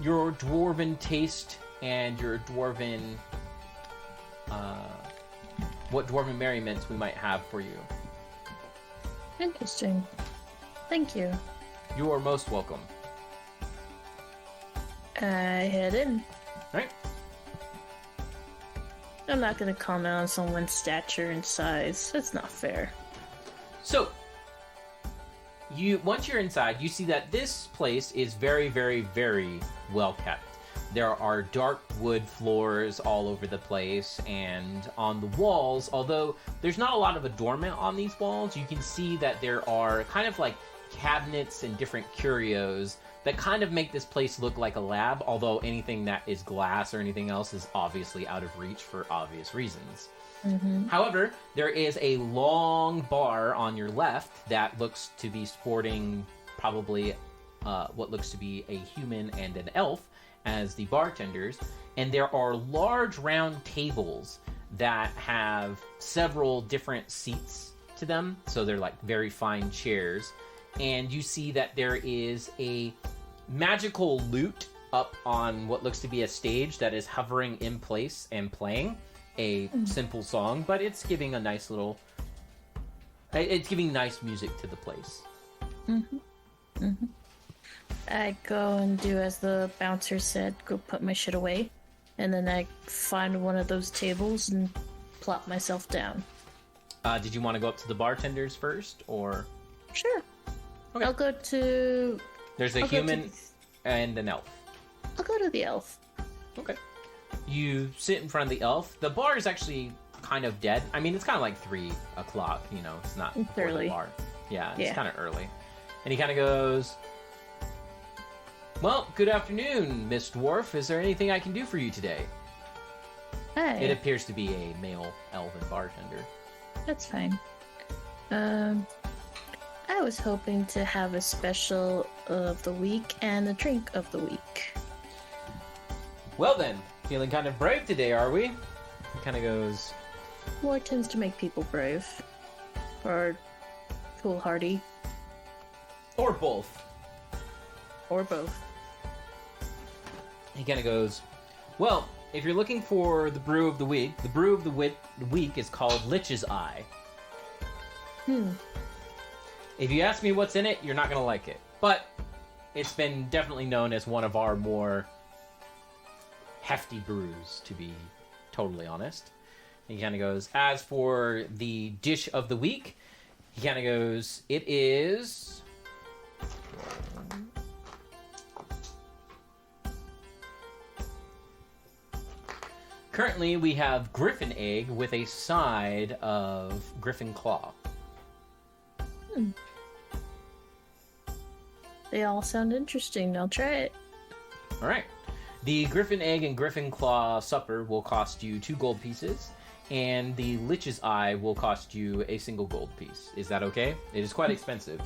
your dwarven taste and your dwarven what dwarven merriments we might have for you. Interesting. Thank you. You are most welcome. I head in. Right? I'm not going to comment on someone's stature and size. That's not fair. So, once you're inside, you see that this place is very, very, very well kept. There are dark wood floors all over the place, and on the walls, although there's not a lot of adornment on these walls, you can see that there are kind of like cabinets and different curios that kind of make this place look like a lab, although anything that is glass or anything else is obviously out of reach for obvious reasons. Mm-hmm. However, there is a long bar on your left that looks to be sporting probably what looks to be a human and an elf as the bartenders, and there are large round tables that have several different seats to them, so they're like very fine chairs, and you see that there is a magical lute up on what looks to be a stage that is hovering in place and playing a simple song, but it's giving a nice little... It's giving nice music to the place. Mm-hmm. Mm-hmm. I go and do as the bouncer said, go put my shit away, and then I find one of those tables and plop myself down. Did you want to go up to the bartenders first, or...? Sure. Okay. I'll go to... There's a human and an elf. I'll go to the elf. Okay. You sit in front of the elf. The bar is actually kind of dead. I mean, it's kind of like 3 o'clock, you know. It's not before early. the bar. Yeah, it's Yeah. kind of early. And he kind of goes, well, good afternoon, Miss Dwarf. Is there anything I can do for you today? Hi. It appears to be a male elven bartender. That's fine. I was hoping to have a special of the week and a drink of the week. Well then, feeling kind of brave today, are we? He kind of goes, War tends to make people brave. Or foolhardy. or both. Or both. He kind of goes, well, if you're looking for the brew of the week is called Lich's Eye. If you ask me what's in it, you're not going to like it. But it's been definitely known as one of our more hefty brews, to be totally honest. He kind of goes, as for the dish of the week, he kind of goes, it is... Currently, we have griffin egg with a side of griffin claw. They all sound interesting. I'll try it. All right. The griffin egg and griffin claw supper will cost you 2 gold pieces, and the Lich's Eye will cost you a single gold piece. Is that okay? It is quite expensive.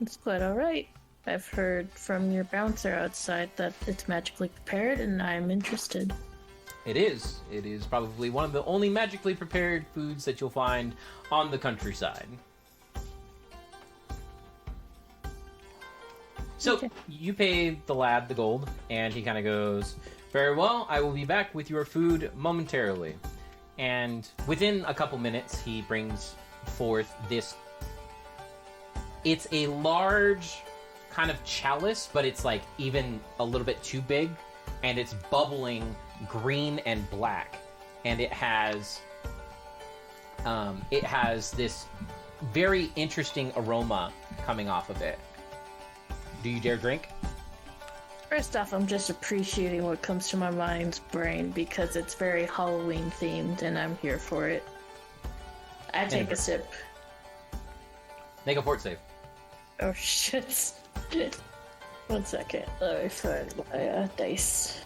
It's quite alright. I've heard from your bouncer outside that it's magically prepared, and I'm interested. It is. It is probably one of the only magically prepared foods that you'll find on the countryside. So, Okay. you pay the lad the gold, and he kind of goes, very well, I will be back with your food momentarily. And within a couple minutes, he brings forth this... It's a large kind of chalice, but it's like even a little bit too big, and it's bubbling green and black, and it has this very interesting aroma coming off of it. Do you dare drink? First off, I'm just appreciating what comes to my mind's brain because it's very Halloween themed, and I'm here for it. I take a sip. Make a fort save. Oh shit. 1 second. Let me find my dice.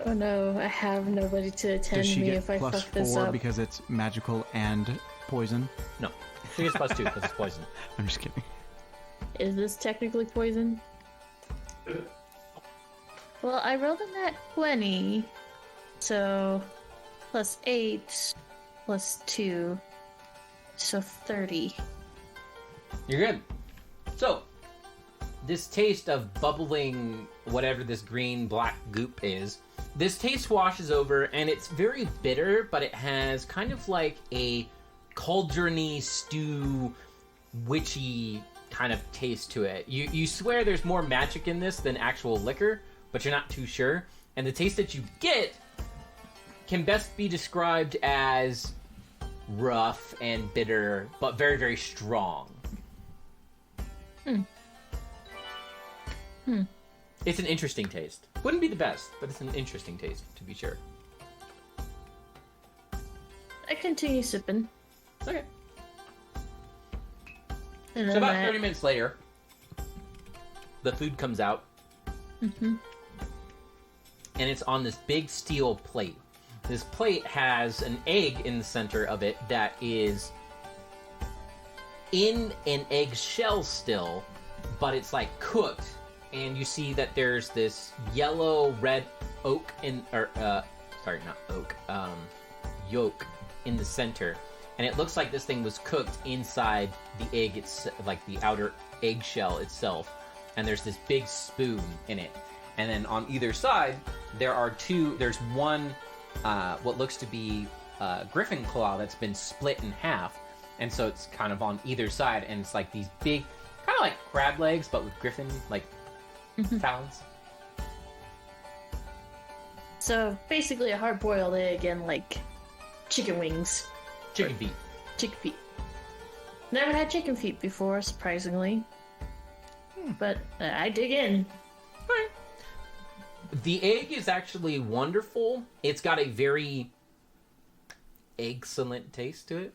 Oh no, I have nobody to attend Does she me get if I plus fuck this 4 up. because it's magical and poison? No. She gets plus 2 because it's poison. I'm just kidding. Is this technically poison? Well, I rolled a nat 20, so plus 8, plus 2, so 30. You're good. So, this taste of bubbling whatever this green-black goop is, this taste washes over, and it's very bitter, but it has kind of like a cauldron-y stew, witchy kind of taste to it. You swear there's more magic in this than actual liquor, but you're not too sure. And the taste that you get can best be described as rough and bitter, but very, very strong. It's an interesting taste. Wouldn't be the best, but it's an interesting taste, to be sure. I continue sipping. Okay. And So then about 30 minutes later, the food comes out. Mm-hmm. And it's on this big steel plate. This plate has an egg in the center of it that is in an egg shell still, but it's like cooked. And you see that there's this yellow red oak yolk in the center. And it looks like this thing was cooked inside the egg, it's like the outer eggshell itself. And there's this big spoon in it. And then on either side, there's one, what looks to be griffin claw that's been split in half. And so it's kind of on either side, and it's like these big, kind of like crab legs, but with griffin, like, talons. So basically a hard-boiled egg and like chicken wings. Chicken feet. Chicken feet. Never had chicken feet before, surprisingly. But I dig in. Right. The egg is actually wonderful. It's got a very excellent taste to it.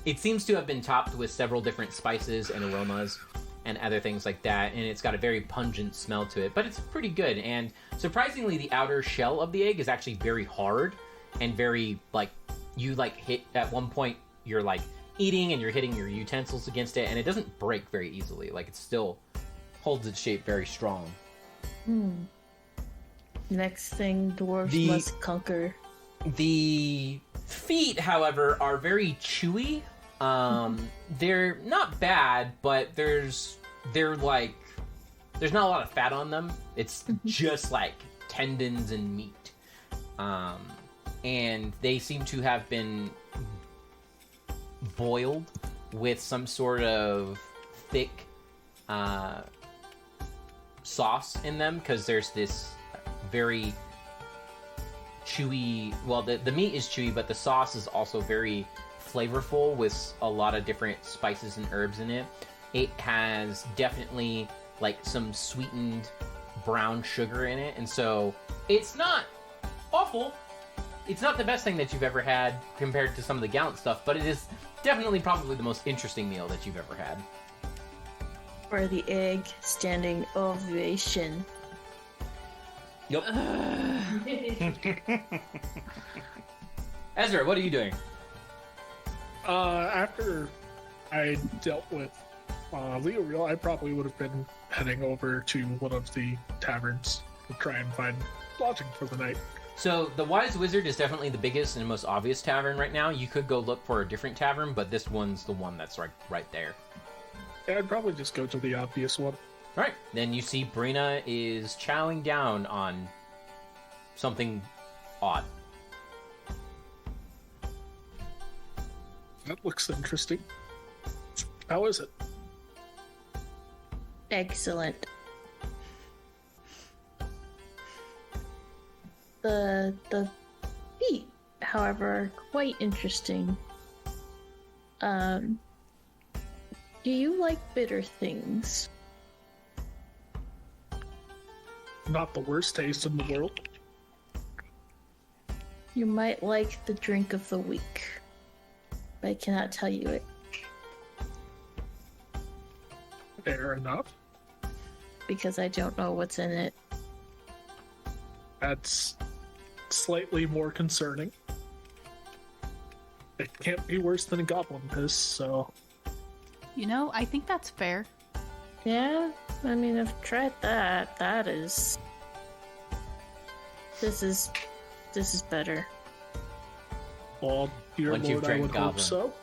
It seems to have been topped with several different spices and aromas and other things like that, and it's got a very pungent smell to it, but it's pretty good. And surprisingly, the outer shell of the egg is actually very hard and very, like, you, like, hit, at one point, you're, like, eating and you're hitting your utensils against it, and it doesn't break very easily. Like, it still holds its shape very strong. Next thing dwarves must conquer. The feet, however, are very chewy. They're not bad, but they're like, there's not a lot of fat on them. It's just like tendons and meat. And they seem to have been boiled with some sort of thick sauce in them, because there's this very chewy, well, the meat is chewy, but the sauce is also very flavorful with a lot of different spices and herbs in it. It has definitely like some sweetened brown sugar in it, and so it's not awful. It's not the best thing that you've ever had compared to some of the Gallant stuff, but it is definitely probably the most interesting meal that you've ever had. For the egg standing ovation. Yep. Ezra, what are you doing? After I dealt with Leoreal, I probably would have been heading over to one of the taverns to try and find lodging for the night. So the Wise Wizard is definitely the biggest and most obvious tavern right now. You could go look for a different tavern, but this one's the one that's right there. Yeah, I'd probably just go to the obvious one. Right. Then you see Brina is chowing down on something odd. That looks interesting. How is it? Excellent. The feet, however, are quite interesting. Do you like bitter things? Not the worst taste in the world. You might like the drink of the week, but I cannot tell you it Fair enough. because I don't know what's in it. That's slightly more concerning. It can't be worse than a goblin piss, so... You know, I think that's fair. Yeah, I mean, I've tried that. That is... This is better. Well, dear Once you've Lord, I drank would goblin. hope so.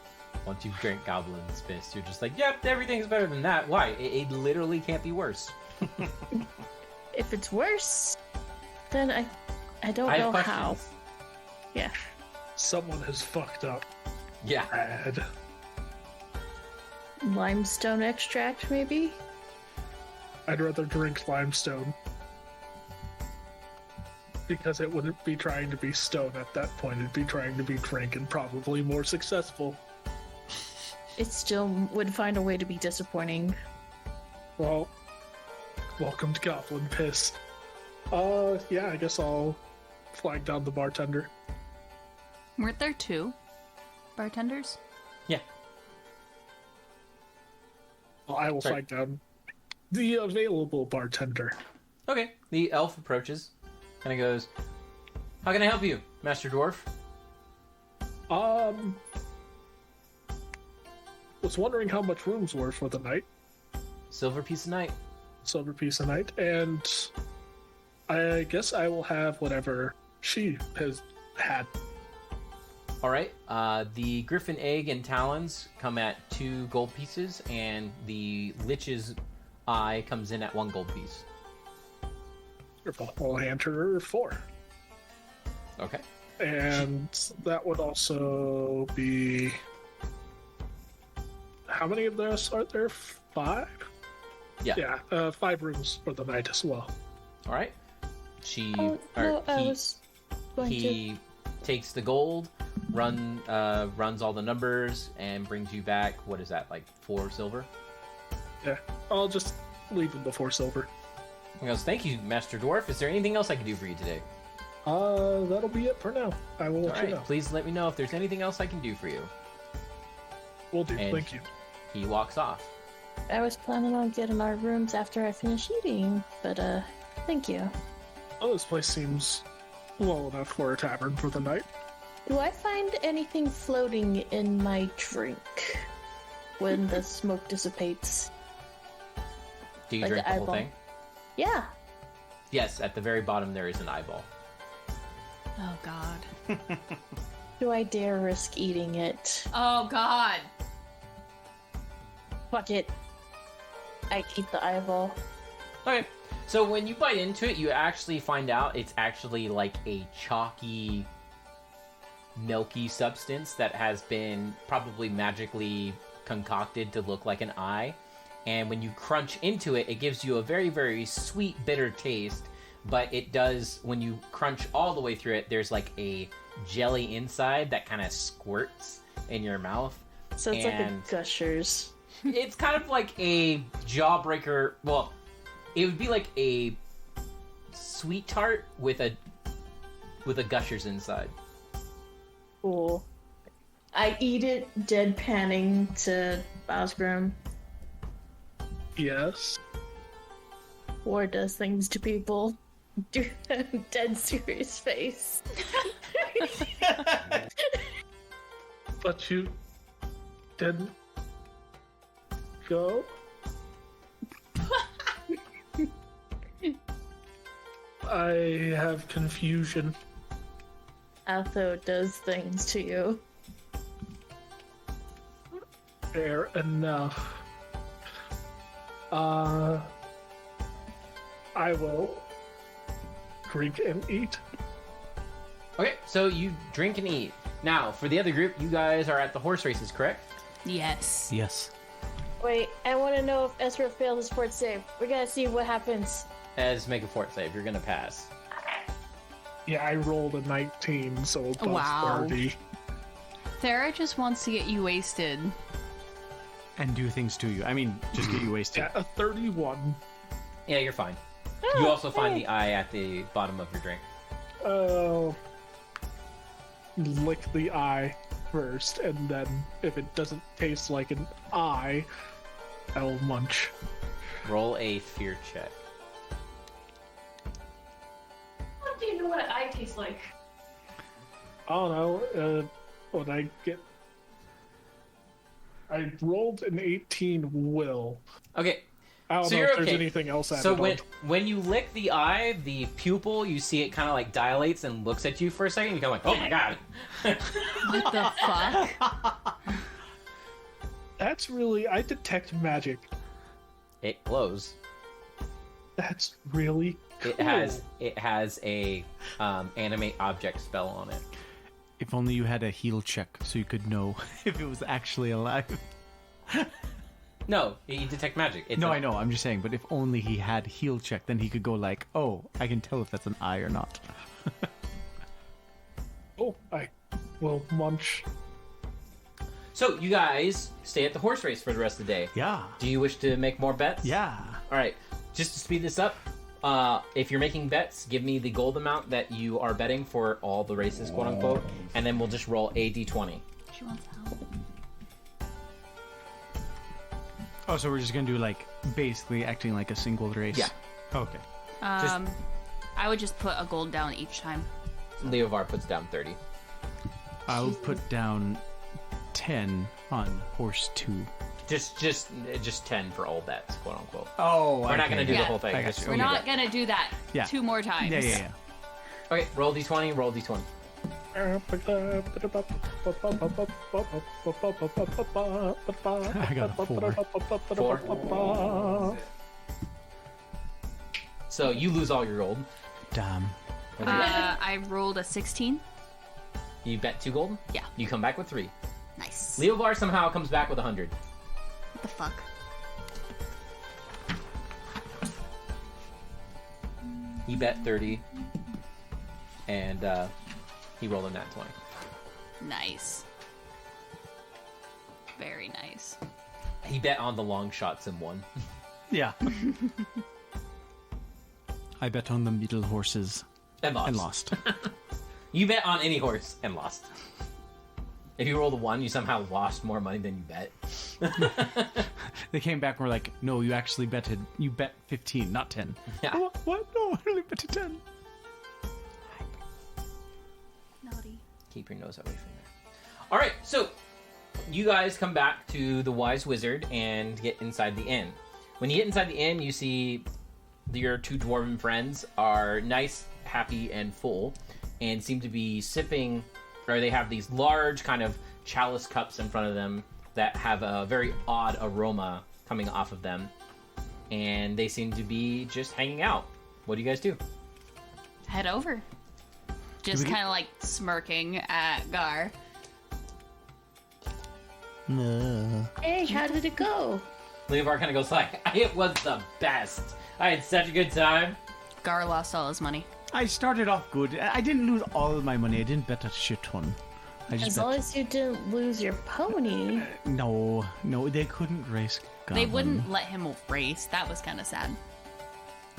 Once you've drank Goblin's Fist, you're just like, yep, everything's better than that. Why? It literally can't be worse. If it's worse, then I don't I know have how. questions. Yeah. Someone has fucked up Yeah. bad. Limestone extract, maybe? I'd rather drink limestone. Because it wouldn't be trying to be stone at that point, it'd be trying to be drink and probably more successful. it still would find a way to be disappointing. Well, welcome to Goblin Piss. Yeah, I guess I'll flag down the bartender. Weren't there 2 bartenders? Yeah. Well, I will flag down the available bartender. Okay. The elf approaches and he goes, "How can I help you, Master Dwarf?" Was wondering how much rooms were for the night. Silver piece a night. Silver piece a night, and I guess I will have whatever she has had. All right. The griffin egg and talons come at 2 gold pieces, and the lich's eye comes in at 1 gold piece. I'll hand her 4. Okay. And that would also be... How many of those are there? 5? Yeah. Yeah, 5 rooms for the night as well. All right. She he takes the gold, runs all the numbers, and brings you back. What is that, like 4 silver? Yeah, I'll just leave them before silver. He goes, "Thank you, Master Dwarf. Is there anything else I can do for you today?" That'll be it for now. I will All let right. you know. Please let me know if there's anything else I can do for you. Will do. And Thank you. He walks off. I was planning on getting our rooms after I finish eating, but thank you. Oh, this place seems low enough for a tavern for the night. Do I find anything floating in my drink when the smoke dissipates? Do you Like drink the the whole eyeball. thing? Yeah. Yes. At the very bottom, there is an eyeball. Oh god. Do I dare risk eating it? Oh god. Fuck it. I eat the eyeball. Okay. So when you bite into it, you actually find out it's actually like a chalky, milky substance that has been probably magically concocted to look like an eye. And when you crunch into it, it gives you a very, very sweet, bitter taste. But it does, when you crunch all the way through it, there's like a jelly inside that kind of squirts in your mouth. So it's like a Gushers. It's kind of like a jawbreaker. Well, it would be like a sweet tart with a Gushers inside. Cool. I eat it deadpanning to Osgrim. Yes. War does things to people. Dead serious face. But you didn't go? I have confusion. Atho does things to you. Fair enough. I will drink and eat. Okay, so you drink and eat. Now, for the other group, you guys are at the horse races, correct? Yes. Yes. Wait, I want to know if Ezra failed his fort save. We gotta see what happens. As make a fort save, you're gonna pass. Yeah, I rolled a 19, so above Wow. 30. Thera just wants to get you wasted. And do things to you. I mean, just get you wasted. Yeah, a 31. Yeah, you're fine. Oh, You also find hey. the eye at the bottom of your drink. Lick the eye first, and then if it doesn't taste like an eye, I'll munch. Roll a fear check. How do you know what an eye tastes like? I don't know, when I get... I rolled an 18 will. Okay, I don't So know you're if there's okay. anything else added so on. when you lick the eye, the pupil, you see it kind of like dilates and looks at you for a second. You go like, "Oh my god!" What the fuck? That's really... I detect magic. It glows. That's really cool. It has a animate object spell on it. If only you had a heal check so you could know if it was actually alive. No, you detect magic. It's No, I know. I'm just saying. But if only he had heal check, then he could go like, "Oh, I can tell if that's an eye or not." Oh, I will munch. So you guys stay at the horse race for the rest of the day. Yeah. Do you wish to make more bets? Yeah. All right. Just to speed this up, if you're making bets, give me the gold amount that you are betting for all the races, quote unquote, and then we'll just roll a d20. She wants help. Oh, so we're just gonna do like basically acting like a single race. Yeah. Okay. I would just put a gold down each time. Leovar puts down 30. I'll put down 10 on horse 2. Just 10 for all bets, quote unquote. Oh, We're not gonna do the whole thing. I got Just you. We're leave not it. gonna do that Yeah. 2 more times. Yeah. Okay, roll d20. Roll d20. I got a 4. 4. So you lose all your gold. Damn. I rolled a 16. You bet 2 gold. Yeah. You come back with 3. Nice. Leovar somehow comes back with 100. What the fuck? He bet 30, and he rolled a nat 20. Nice. Very nice. He bet on the long shots and won. Yeah. I bet on the middle horses And lost. and lost. You bet on any horse and lost. If you rolled a 1, you somehow lost more money than you bet. They came back and were like, no, you actually betted. You bet 15, not 10. Yeah. What? No, I only betted 10. Naughty. Keep your nose away from there. All right, so you guys come back to the Wise Wizard and get inside the inn. When you get inside the inn, you see your 2 dwarven friends are nice, happy, and full, and seem to be sipping, or they have these large kind of chalice cups in front of them that have a very odd aroma coming off of them, and they seem to be just hanging out. What do you guys do? Head over. Just we- kind of like smirking at Gar. No. Hey, how did it go? Leovar kind of goes like, it was the best. I had such a good time. Gar lost all his money. I started off good. I didn't lose all my money. I didn't bet a shit ton. I just As bet... long as you didn't lose your pony. No, they couldn't race. They Goblin. wouldn't let him race. That was kind of sad.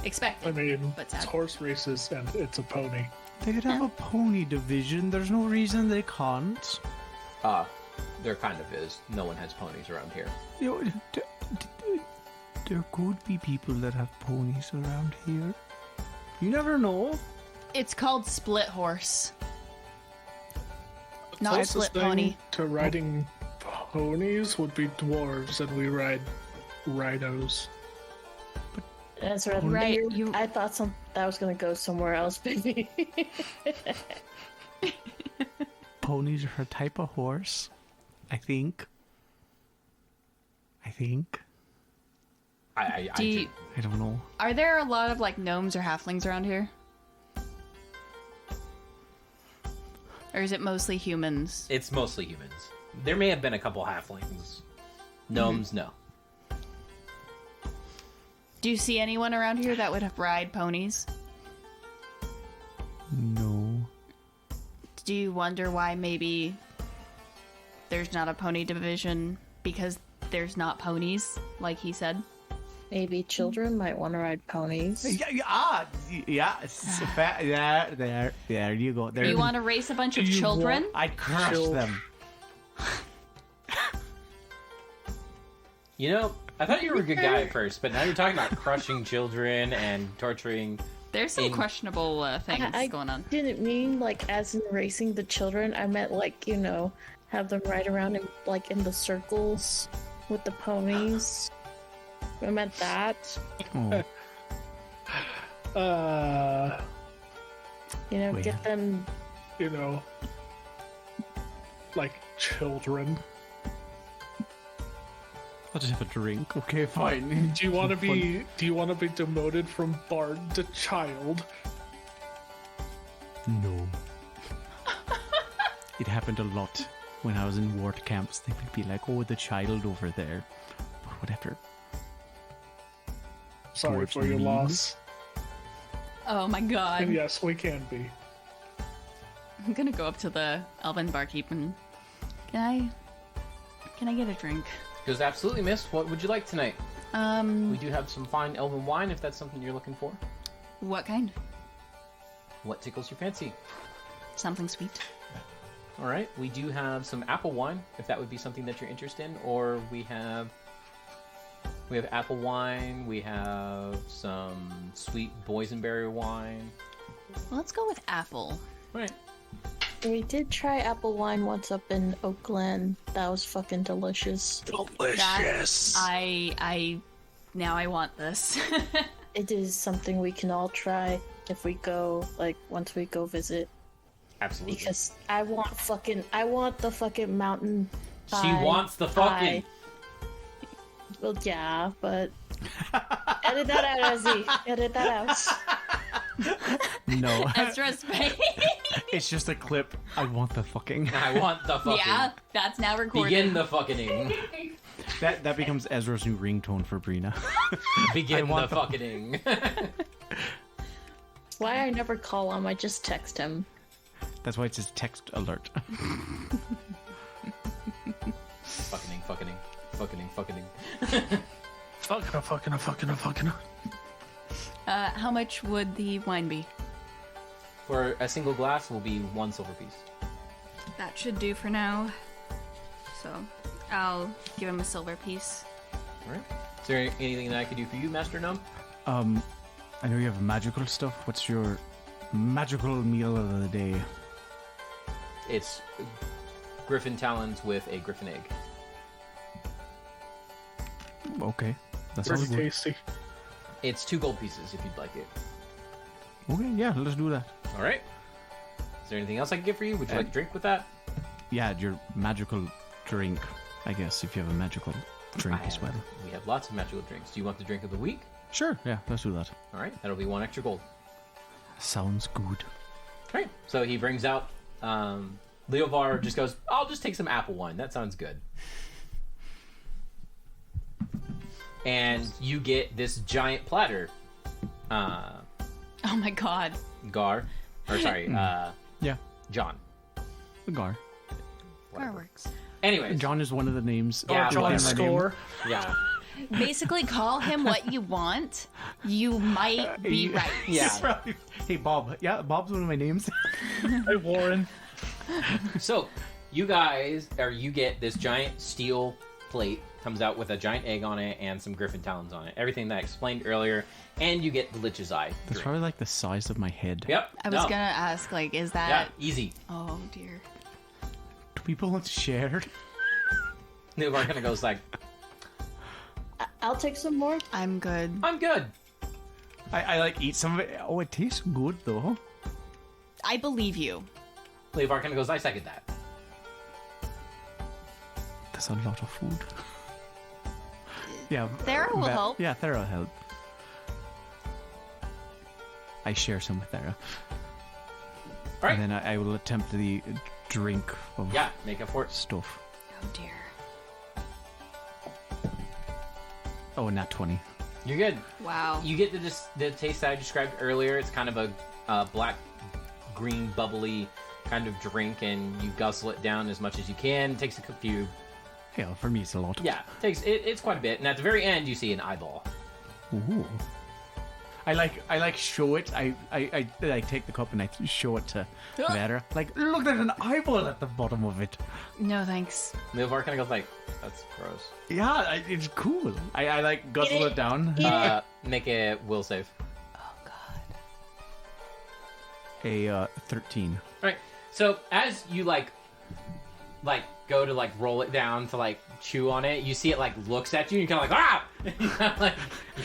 Expected. I mean, But it's sad. horse races and it's a pony. They could have a pony division. There's no reason they can't. There kind of is. No one has ponies around here. You know, there could be people that have ponies around here. You never know. It's called split horse. Not Closest split thing pony. to riding ponies would be dwarves, and we ride rhinos. That's right. Right, You, I thought that was gonna go somewhere else, baby. Ponies are a type of horse. I think. I Do you, I don't know. are there a lot of like gnomes or halflings around here? Or is it mostly humans? It's mostly humans. There may have been a couple halflings. Gnomes, no. Do you see anyone around here that would ride ponies? No. Do you wonder why maybe there's not a pony division because there's not ponies, like he said? Maybe children might want to ride ponies. There you go. There You want to race a bunch of You children? I'd crush them. You know, I thought you were a good guy at first, but now you're talking about crushing children and torturing. There's some In- questionable things I going on. didn't mean like as in racing the children. I meant like, have them ride around in in the circles with the ponies. I meant that. Oh, Wait. Get them. Like children. I'll just have a drink. Okay, fine. Do you want to be? Do you want to be demoted from bard to child? No. It happened a lot when I was in ward camps. They would be like, "Oh, the child over there," but whatever. Sorry Towards for your me? loss. Oh my god. And yes, we can be. I'm gonna go up to the elven barkeep and can Can I get a drink? Goes absolutely, miss. What would you like tonight? We do have some fine elven wine if that's something you're looking for. What kind? What tickles your fancy? Something sweet. All right, we do have some apple wine if that would be something that you're interested in, or we have apple wine. We have some sweet boysenberry wine. Let's go with apple. All right. We did try apple wine once up in Oakland. That was fucking delicious. Delicious. Now I want this. It is something we can all try if we go, like, once we go visit. Absolutely. Because I want the fucking mountain pie. She wants the fucking... pie. Well, yeah, but... Edit that out, Ozzy. Edit that out. No. Ezra's face. It's just a clip. I want the fucking. I want the fucking... Yeah, that's now recorded. Begin the fucking... That becomes Ezra's new ringtone for Brina. Begin the fucking... Why I never call him, I just text him. That's why it says text alert. Fucking. Fucking. How much would the wine be? For a single glass will be 1 silver piece. That should do for now. So, I'll give him a silver piece. Alright. Is there anything that I could do for you, Master Gnome? I know you have magical stuff. What's your magical meal of the day? It's griffin talons with a griffin egg. Okay, that Pretty sounds good. tasty. It's 2 gold pieces if you'd like it. Okay, yeah, let's do that. Alright. Is there anything else I can get for you? Would you like a drink with that? Yeah, your magical drink, I guess, if you have a magical drink as well. We have lots of magical drinks. Do you want the drink of the week? Sure, yeah, let's do that. Alright, that'll be 1 extra gold. Sounds good. Alright, so he brings out... Leovar just goes, I'll just take some apple wine. That sounds good. And you get this giant platter. Oh my god. Gar. Or sorry, Yeah, John. Gar. Fireworks. Anyways. John is one of the names. Yeah, John whatever. Score. Yeah. Basically, call him what you want. You might be right. Yeah. Hey, Bob. Yeah, Bob's one of my names. Hey, Warren. So, you get this giant steel plate, comes out with a giant egg on it and some griffin talons on it. Everything that I explained earlier, and you get the Lich's Eye. That's drink. probably like the size of my head. Yep. I was gonna ask, like, is Yeah, that... easy. Oh, dear. Do people want to share? Leovar kind of goes like, I'll take some more. I'm good. I'm good. I like eat some of it. Oh, it tastes good though. I believe you. Leovar kind of goes, I second that. That's a lot of food. Yeah. Thera will help. Yeah, Thera will help. I share some with Thera. All right. And then I will attempt the drink of Yeah, make up for it. stuff. Oh, dear. Oh, nat 20. You're good. Wow. You get the taste that I described earlier. It's kind of a black, green, bubbly kind of drink, and you guzzle it down as much as you can. It takes a few. Yeah, for me it's a lot. Yeah, it's quite a bit. And at the very end, you see an eyeball. Ooh. I like show it. I like take the cup and I show it to Vera. Like, look, there's an eyeball at the bottom of it. No, thanks. Leovar kind of goes like, that's gross. Yeah, it's cool. I like guzzle it down. Make a will save. Oh, God. A 13. Right. So as you like go to like roll it down to like chew on it, you see it like looks at you and you're kind of like, ah! And you kinda, like,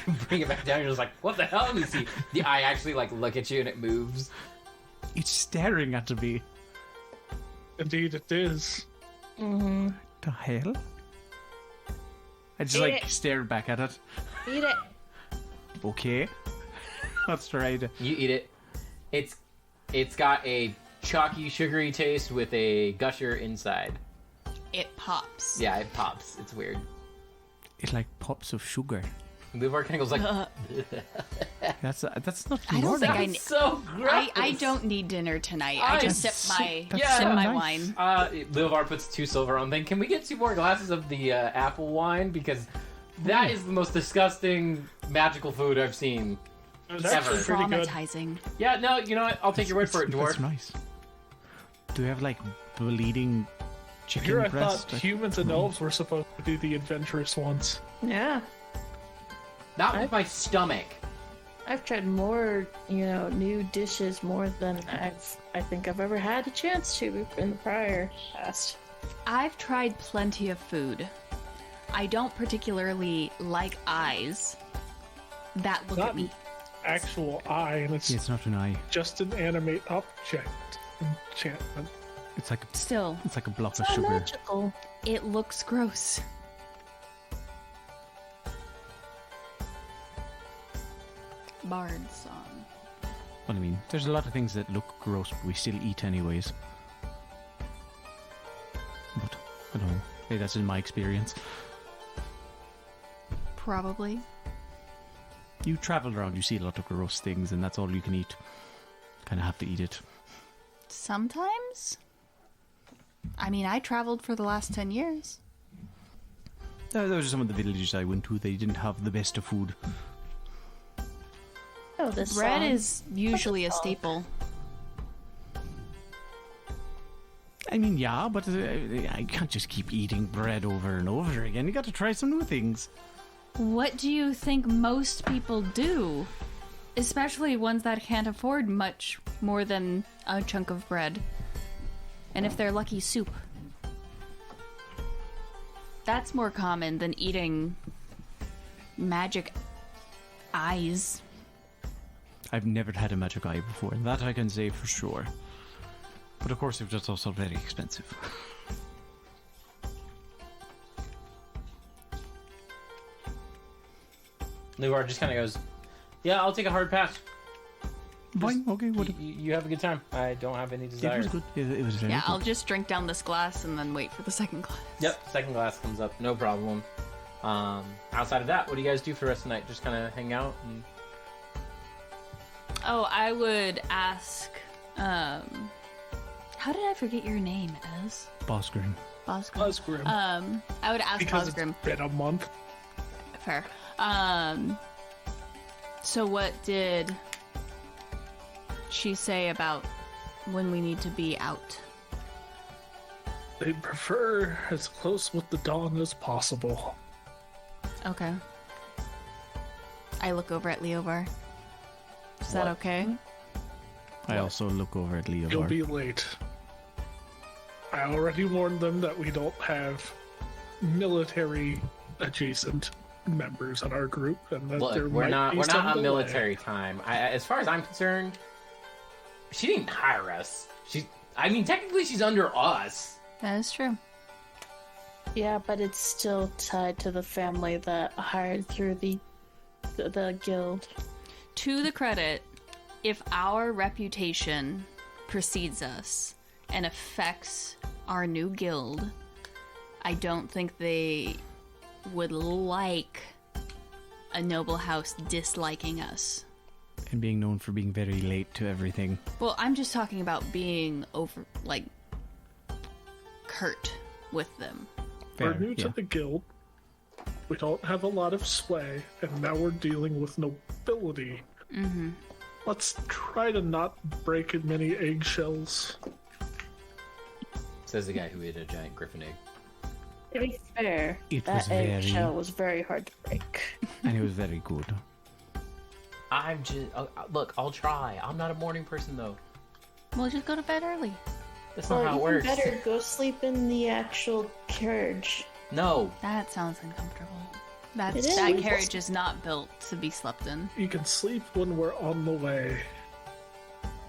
you bring it back down. You're just like, what the hell? And you see the eye actually like look at you and it moves. It's staring at me. Indeed, it is. Mm-hmm. The hell? I just Eat like it. stared back at it. Eat it. Okay. That's right. You eat it. It's got a chalky, sugary taste with a gusher inside. It pops. Yeah, it pops. It's weird. It's like pops of sugar. And Leovar kind of goes like, That's not I don't think I. That's so gross. I don't need dinner tonight. I just sip my That's sip so my nice. wine. Leovar puts 2 silver on thing. Can we get 2 more glasses of the apple wine? Because that is the most disgusting magical food I've seen. It's Ever. actually pretty good. Traumatizing. Yeah, no, you know what? I'll take your word for it, dwarf. That's nice. Do we have like bleeding chicken Here I breast? thought humans and elves were supposed to be the adventurous ones. Yeah. Not with my stomach. I've tried more, new dishes more than I think I've ever had a chance to in the prior past. I've tried plenty of food. I don't particularly like eyes that look Not at me. actual eye, and it's Yeah, it's not an eye. just an animate object enchantment. It's like Still, a block It's of not sugar. magical. it looks gross. Bard song. Well, I mean, there's a lot of things that look gross, but we still eat anyways. But I don't know. Maybe that's in my experience. Probably. You travel around, you see a lot of gross things, and that's all you can eat. Kind of have to eat it. Sometimes? I mean, I traveled for the last 10 years. Those are some of the villages I went to. They didn't have the best of food. Oh, this Bread song. is usually a song? staple. I mean, yeah, but I can't just keep eating bread over and over again. You got to try some new things. What do you think most people do? Especially ones that can't afford much more than a chunk of bread. And if they're lucky, soup. That's more common than eating magic eyes. I've never had a magic eye before, and that I can say for sure. But of course, it was also very expensive. Leovar just kind of goes, "Yeah, I'll take a hard pass. Fine, okay, what? You have a good time. I don't have any It desire." was good. It was very Yeah, good. I'll just drink down this glass and then wait for the second glass. Yep, second glass comes up, no problem. Outside of that, what do you guys do for the rest of the night? Just kind of hang out? And... Oh, I would ask, how did I forget your name, Ez? Bosgrim. Bosgrim. Buzzgrim. I would ask Because Bosgrim. it's been a month. Fair. So what did she say about when we need to be out? They prefer as close with the dawn as possible. Okay. I look over at Leovar. Is that What? okay? I also look over at You'll Leovar. be late. I already warned them that we don't have military adjacent members in our group, and that there Look, might be we're some not on delay. military time. As far as I'm concerned, she didn't hire us. Technically she's under us. That is true. Yeah, but it's still tied to the family that hired through the guild. To the credit, if our reputation precedes us and affects our new guild, I don't think they would like a noble house disliking us. And being known for being very late to everything. Well, I'm just talking about being curt with them. We're Fair, new to yeah. the guild. We don't have a lot of sway, and now we're dealing with nobility. Mm-hmm. Let's try to not break in many eggshells. Says the guy who ate a giant griffin egg. To be fair, It that was very- eggshell was very hard to break. And it was very good. I'm just... look, I'll try. I'm not a morning person, though. We'll just go to bed early. That's not Or how it even works. better, go sleep in the actual carriage. No. That sounds uncomfortable. It is. That carriage is not built to be slept in. You can sleep when we're on the way,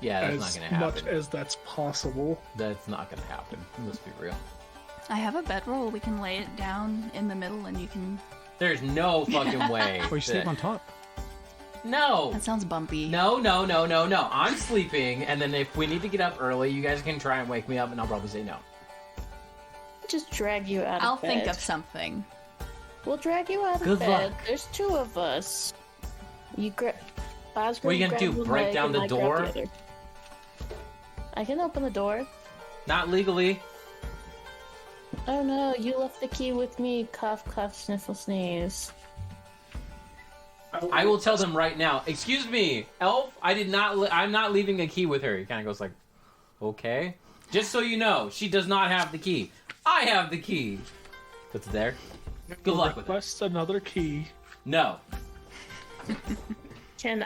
Yeah, that's as not gonna happen. much as that's possible. That's not gonna happen. Let's be real. I have a bedroll. We can lay it down in the middle and you can... There's no fucking way. Or you sleep on top. No. That sounds bumpy. No. I'm sleeping, and then if we need to get up early, you guys can try and wake me up, and I'll probably say no. Just drag you out I'll of bed. think of something. We'll drag you out of Good bed. luck. There's 2 of us. You grab. Bob's What are you gonna grab do, one break leg down and the I grab door? other. I can open the door. Not legally. Oh no, you left the key with me. Cough, cough, sniffle, sneeze. I will tell them right now. Excuse me, Elf. I did not. I'm not leaving a key with her. He kind of goes like, okay. Just so you know, she does not have the key. I have the key. Puts it there. Good luck with it. Request another key. No. Can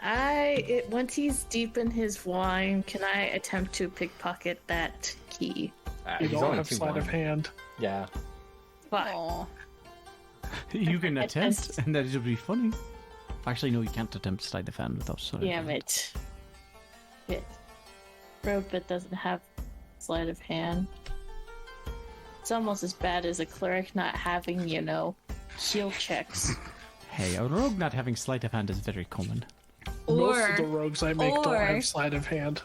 once he's deep in his wine, can I attempt to pickpocket that key? You He's don't only have two sleight of blind. hand. Yeah. Fine. Aw. You can I attempt, test- and that would be funny. Actually, no, you can't attempt sleight of hand without sleight of Damn hand. it. Shit. Rope that doesn't have sleight of hand. It's almost as bad as a cleric not having, skill checks. Hey, a rogue not having sleight of hand is very common. Most of the rogues I make don't or- have sleight of hand.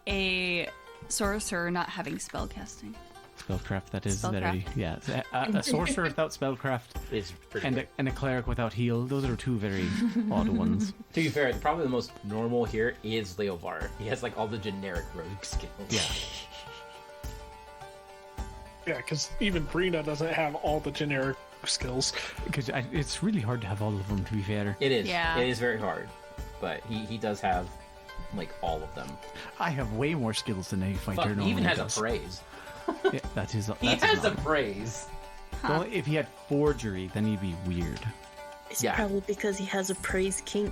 A sorcerer not having spellcasting. Spellcraft, that is Spellcraft. very... Yeah, a sorcerer without spellcraft It's pretty and good. a cleric without heal. Those are two very odd ones. To be fair, probably the most normal here is Leovar. He has like all the generic rogue skills. Yeah. Yeah, because even Brina doesn't have all the generic skills. Because it's really hard to have all of them, to be fair. It is. Yeah. It is very hard. But he does have like all of them. I have way more skills than a fighter Fuck, he normally even has does. a praise. Yeah, that is. He that's has a normal. praise. Well, if he had forgery, then he'd be weird. It's Yeah. probably because he has a praise kink.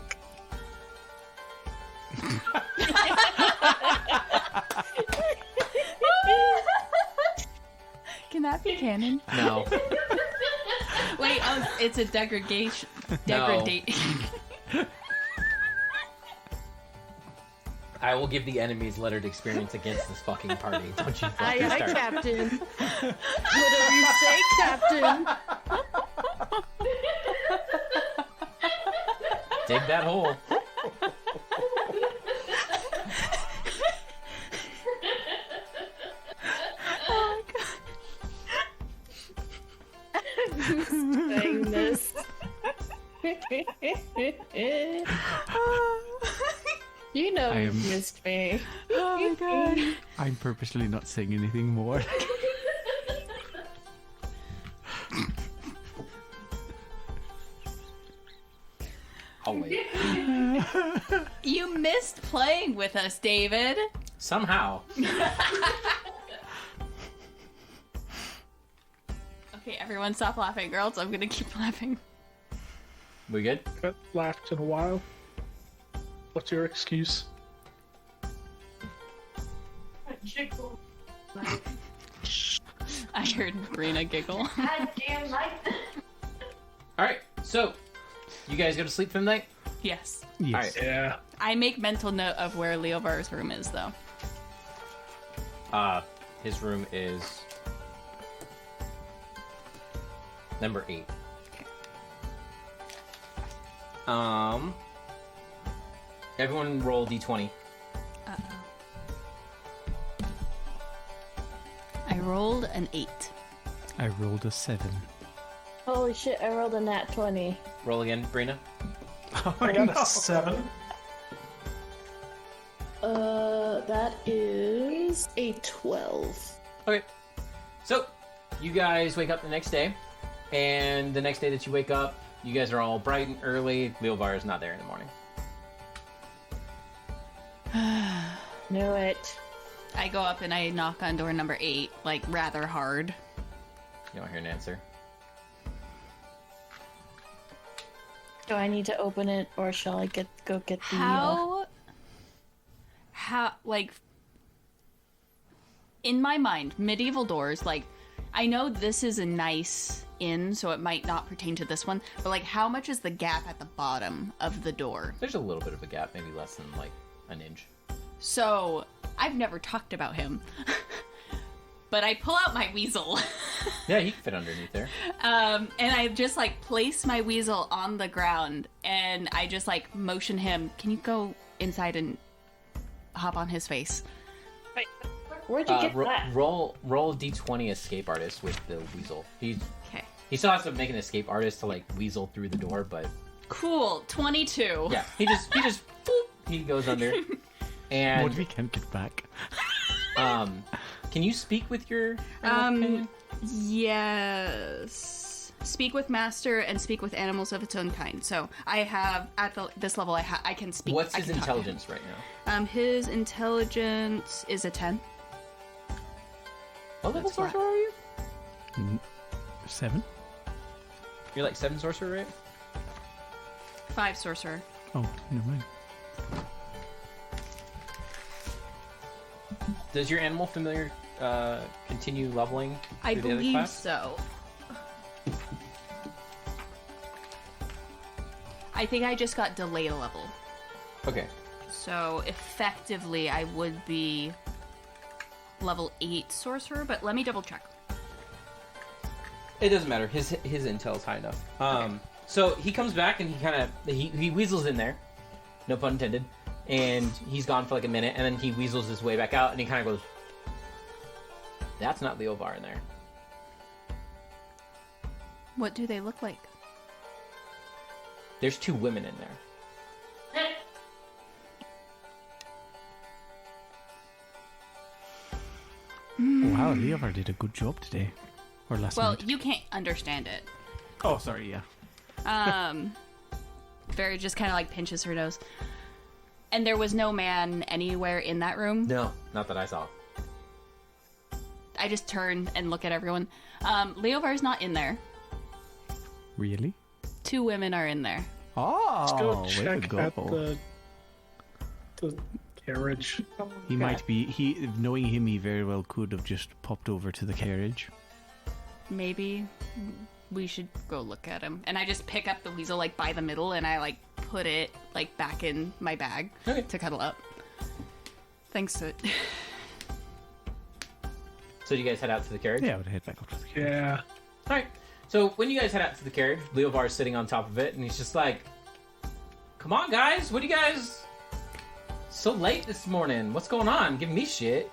Can that be canon? No. Wait, it's a degradation. No. Degradation. I will give the enemy's lettered experience against this fucking party. Don't you Aye, fucking aye, start. Captain. Whatever you say, Captain. Dig that hole. Saying this. You know I you am- missed me. Oh my god. I'm purposely not saying anything more. I'll wait. You missed playing with us, David. Somehow. Okay, everyone stop laughing, girls. I'm gonna keep laughing. We good? Haven't laughed in a while. What's your excuse? I heard Brina giggle. Alright, so you guys go to sleep for the night? Yes. Yes. Alright. Yeah. I make mental note of where Leovar's room is, though. His room is number 8. Everyone roll d20. I rolled an 8. I rolled a 7. Holy shit, I rolled a nat 20. Roll again, Brina. I got a 7. That is a 12. Okay. So, you guys wake up the next day, and the next day that you wake up, you guys are all bright and early. Leovar is not there in the morning. Knew it. I go up and I knock on door number 8, like, rather hard. You don't hear an answer. Do I need to open it, or shall I go get the... How, like, in my mind, medieval doors, like, I know this is a nice inn, so it might not pertain to this one, but, like, how much is the gap at the bottom of the door? There's a little bit of a gap, maybe less than like an inch. So, I've never talked about him. But I pull out my weasel. Yeah, he can fit underneath there. And I just, like, place my weasel on the ground, and I just, like, motion him, can you go inside and hop on his face? Wait, where'd you get that? Roll d20 escape artist with the weasel. Okay. He still has to make an escape artist to like weasel through the door, but Cool. 22. Yeah, he just boop, he goes under. And What we can't get back? can you speak with your Yes. Speak with master and speak with animals of its own kind. So I have at this level I can speak. What's I his can talk to him. intelligence right now? His intelligence is a 10. What level That's correct. sorcerer are you? 7? You're like 7 sorcerer, right? 5 sorcerer. Oh, never mind. Does your animal familiar continue leveling? I through the other believe class? so. I think I just got delay level. Okay. So effectively I would be level 8 sorcerer, but let me double check. It doesn't matter. His intel's high enough. So he comes back and he weasels in there, no pun intended, and he's gone for like a minute, and then he weasels his way back out, and he kind of goes, "That's not Leovar in there." What do they look like? There's 2 women in there. Wow, Leovar did a good job today. Or last Well, night. you can't understand it. Oh, sorry, yeah. Barry just kind of like pinches her nose. And there was no man anywhere in that room. No, not that I saw. I just turn and look at everyone. Leovar's not in there. Really? 2 women are in there. Let's go Oh, way to check go. at the carriage. He might be, knowing him, he very well could have just popped over to the carriage. Maybe we should go look at him. And I just pick up the weasel like by the middle and I like put it like back in my bag to cuddle up. Thanks to it. So do you guys head out to the carriage? Yeah, I would head back up to the carriage. Yeah. All right. So when you guys head out to the carriage, Leovar's sitting on top of it, and he's just like, "Come on, guys! What are you guys so late this morning? What's going on? Give me shit."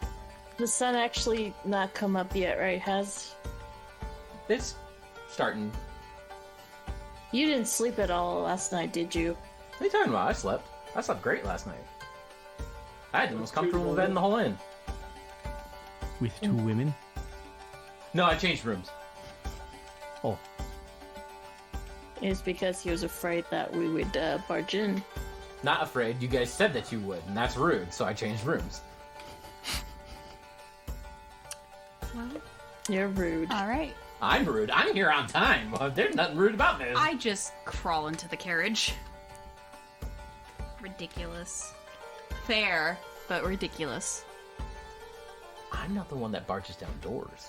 The sun actually not come up yet, right? It's starting. You didn't sleep at all last night, did you? What are you talking about? I slept. I slept great last night. I had the most comfortable bed in the whole inn. With 2 women. No, I changed rooms. Oh, It's because he was afraid that we would barge in. Not afraid. You guys said that you would, and that's rude, so I changed rooms. Well, You're rude. all right. I'm rude. I'm here on time. Well, there's nothing rude about this. I just crawl into the carriage. Ridiculous. Fair, but ridiculous. I'm not the one that barges down doors.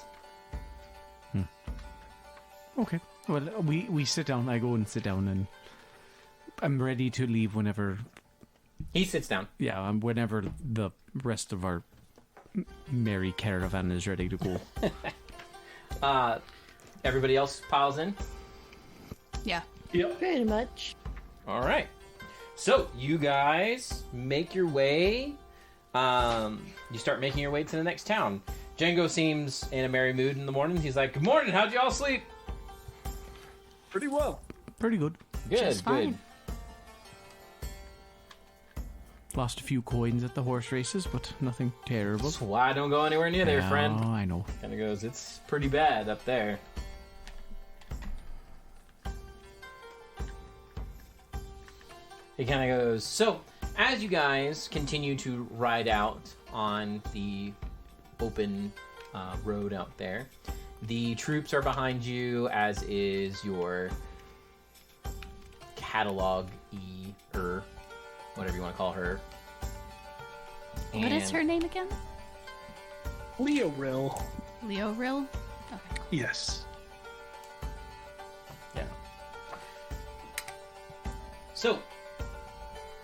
okay. Well, we sit down. I go and sit down, and I'm ready to leave whenever. He sits down. Yeah, whenever the rest of our merry caravan is ready to go. Everybody else piles in. Yeah. Yep. Pretty much. All right. So you guys make your way. You start making your way to the next town. Django seems in a merry mood in the morning. He's like, "Good morning. How'd you all sleep?" Pretty well. Pretty good. Good. Just fine. Good. Lost a few coins at the horse races, but nothing terrible. That's why I don't go anywhere near there, friend. Oh, I know. Kind of goes, "It's pretty bad up there." He kind of goes, "So, as you guys continue to ride out on the open road out there, the troops are behind you, as is your catalog-y, or whatever you want to call her. What is And- her name again? Leo Rill. Leo Rill? Okay. Yes. Yeah. So,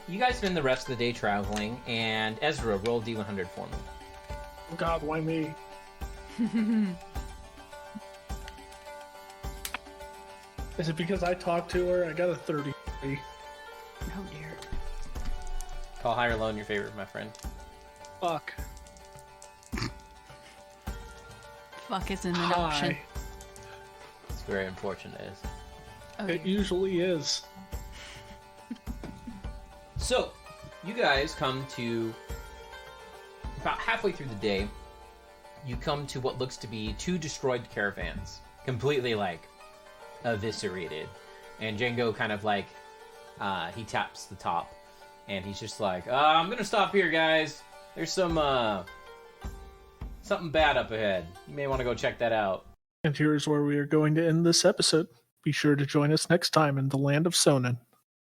you guys spend the rest of the day traveling, and Ezra, roll D100 for me. Oh God, why me? Is it because I talked to her? I got a 30. Oh dear. Call high or low in your favor, my friend. Fuck. Fuck isn't an option. Hi. It's very unfortunate. Is Okay. It usually is. So, you guys come to about halfway through the day. You come to what looks to be 2 destroyed caravans, completely like eviscerated. And Django kind of like he taps the top, and he's just like, "I'm gonna stop here, guys. There's some something bad up ahead. You may want to go check that out." And here's where we are going to end this episode. Be sure to join us next time in the land of Sonin.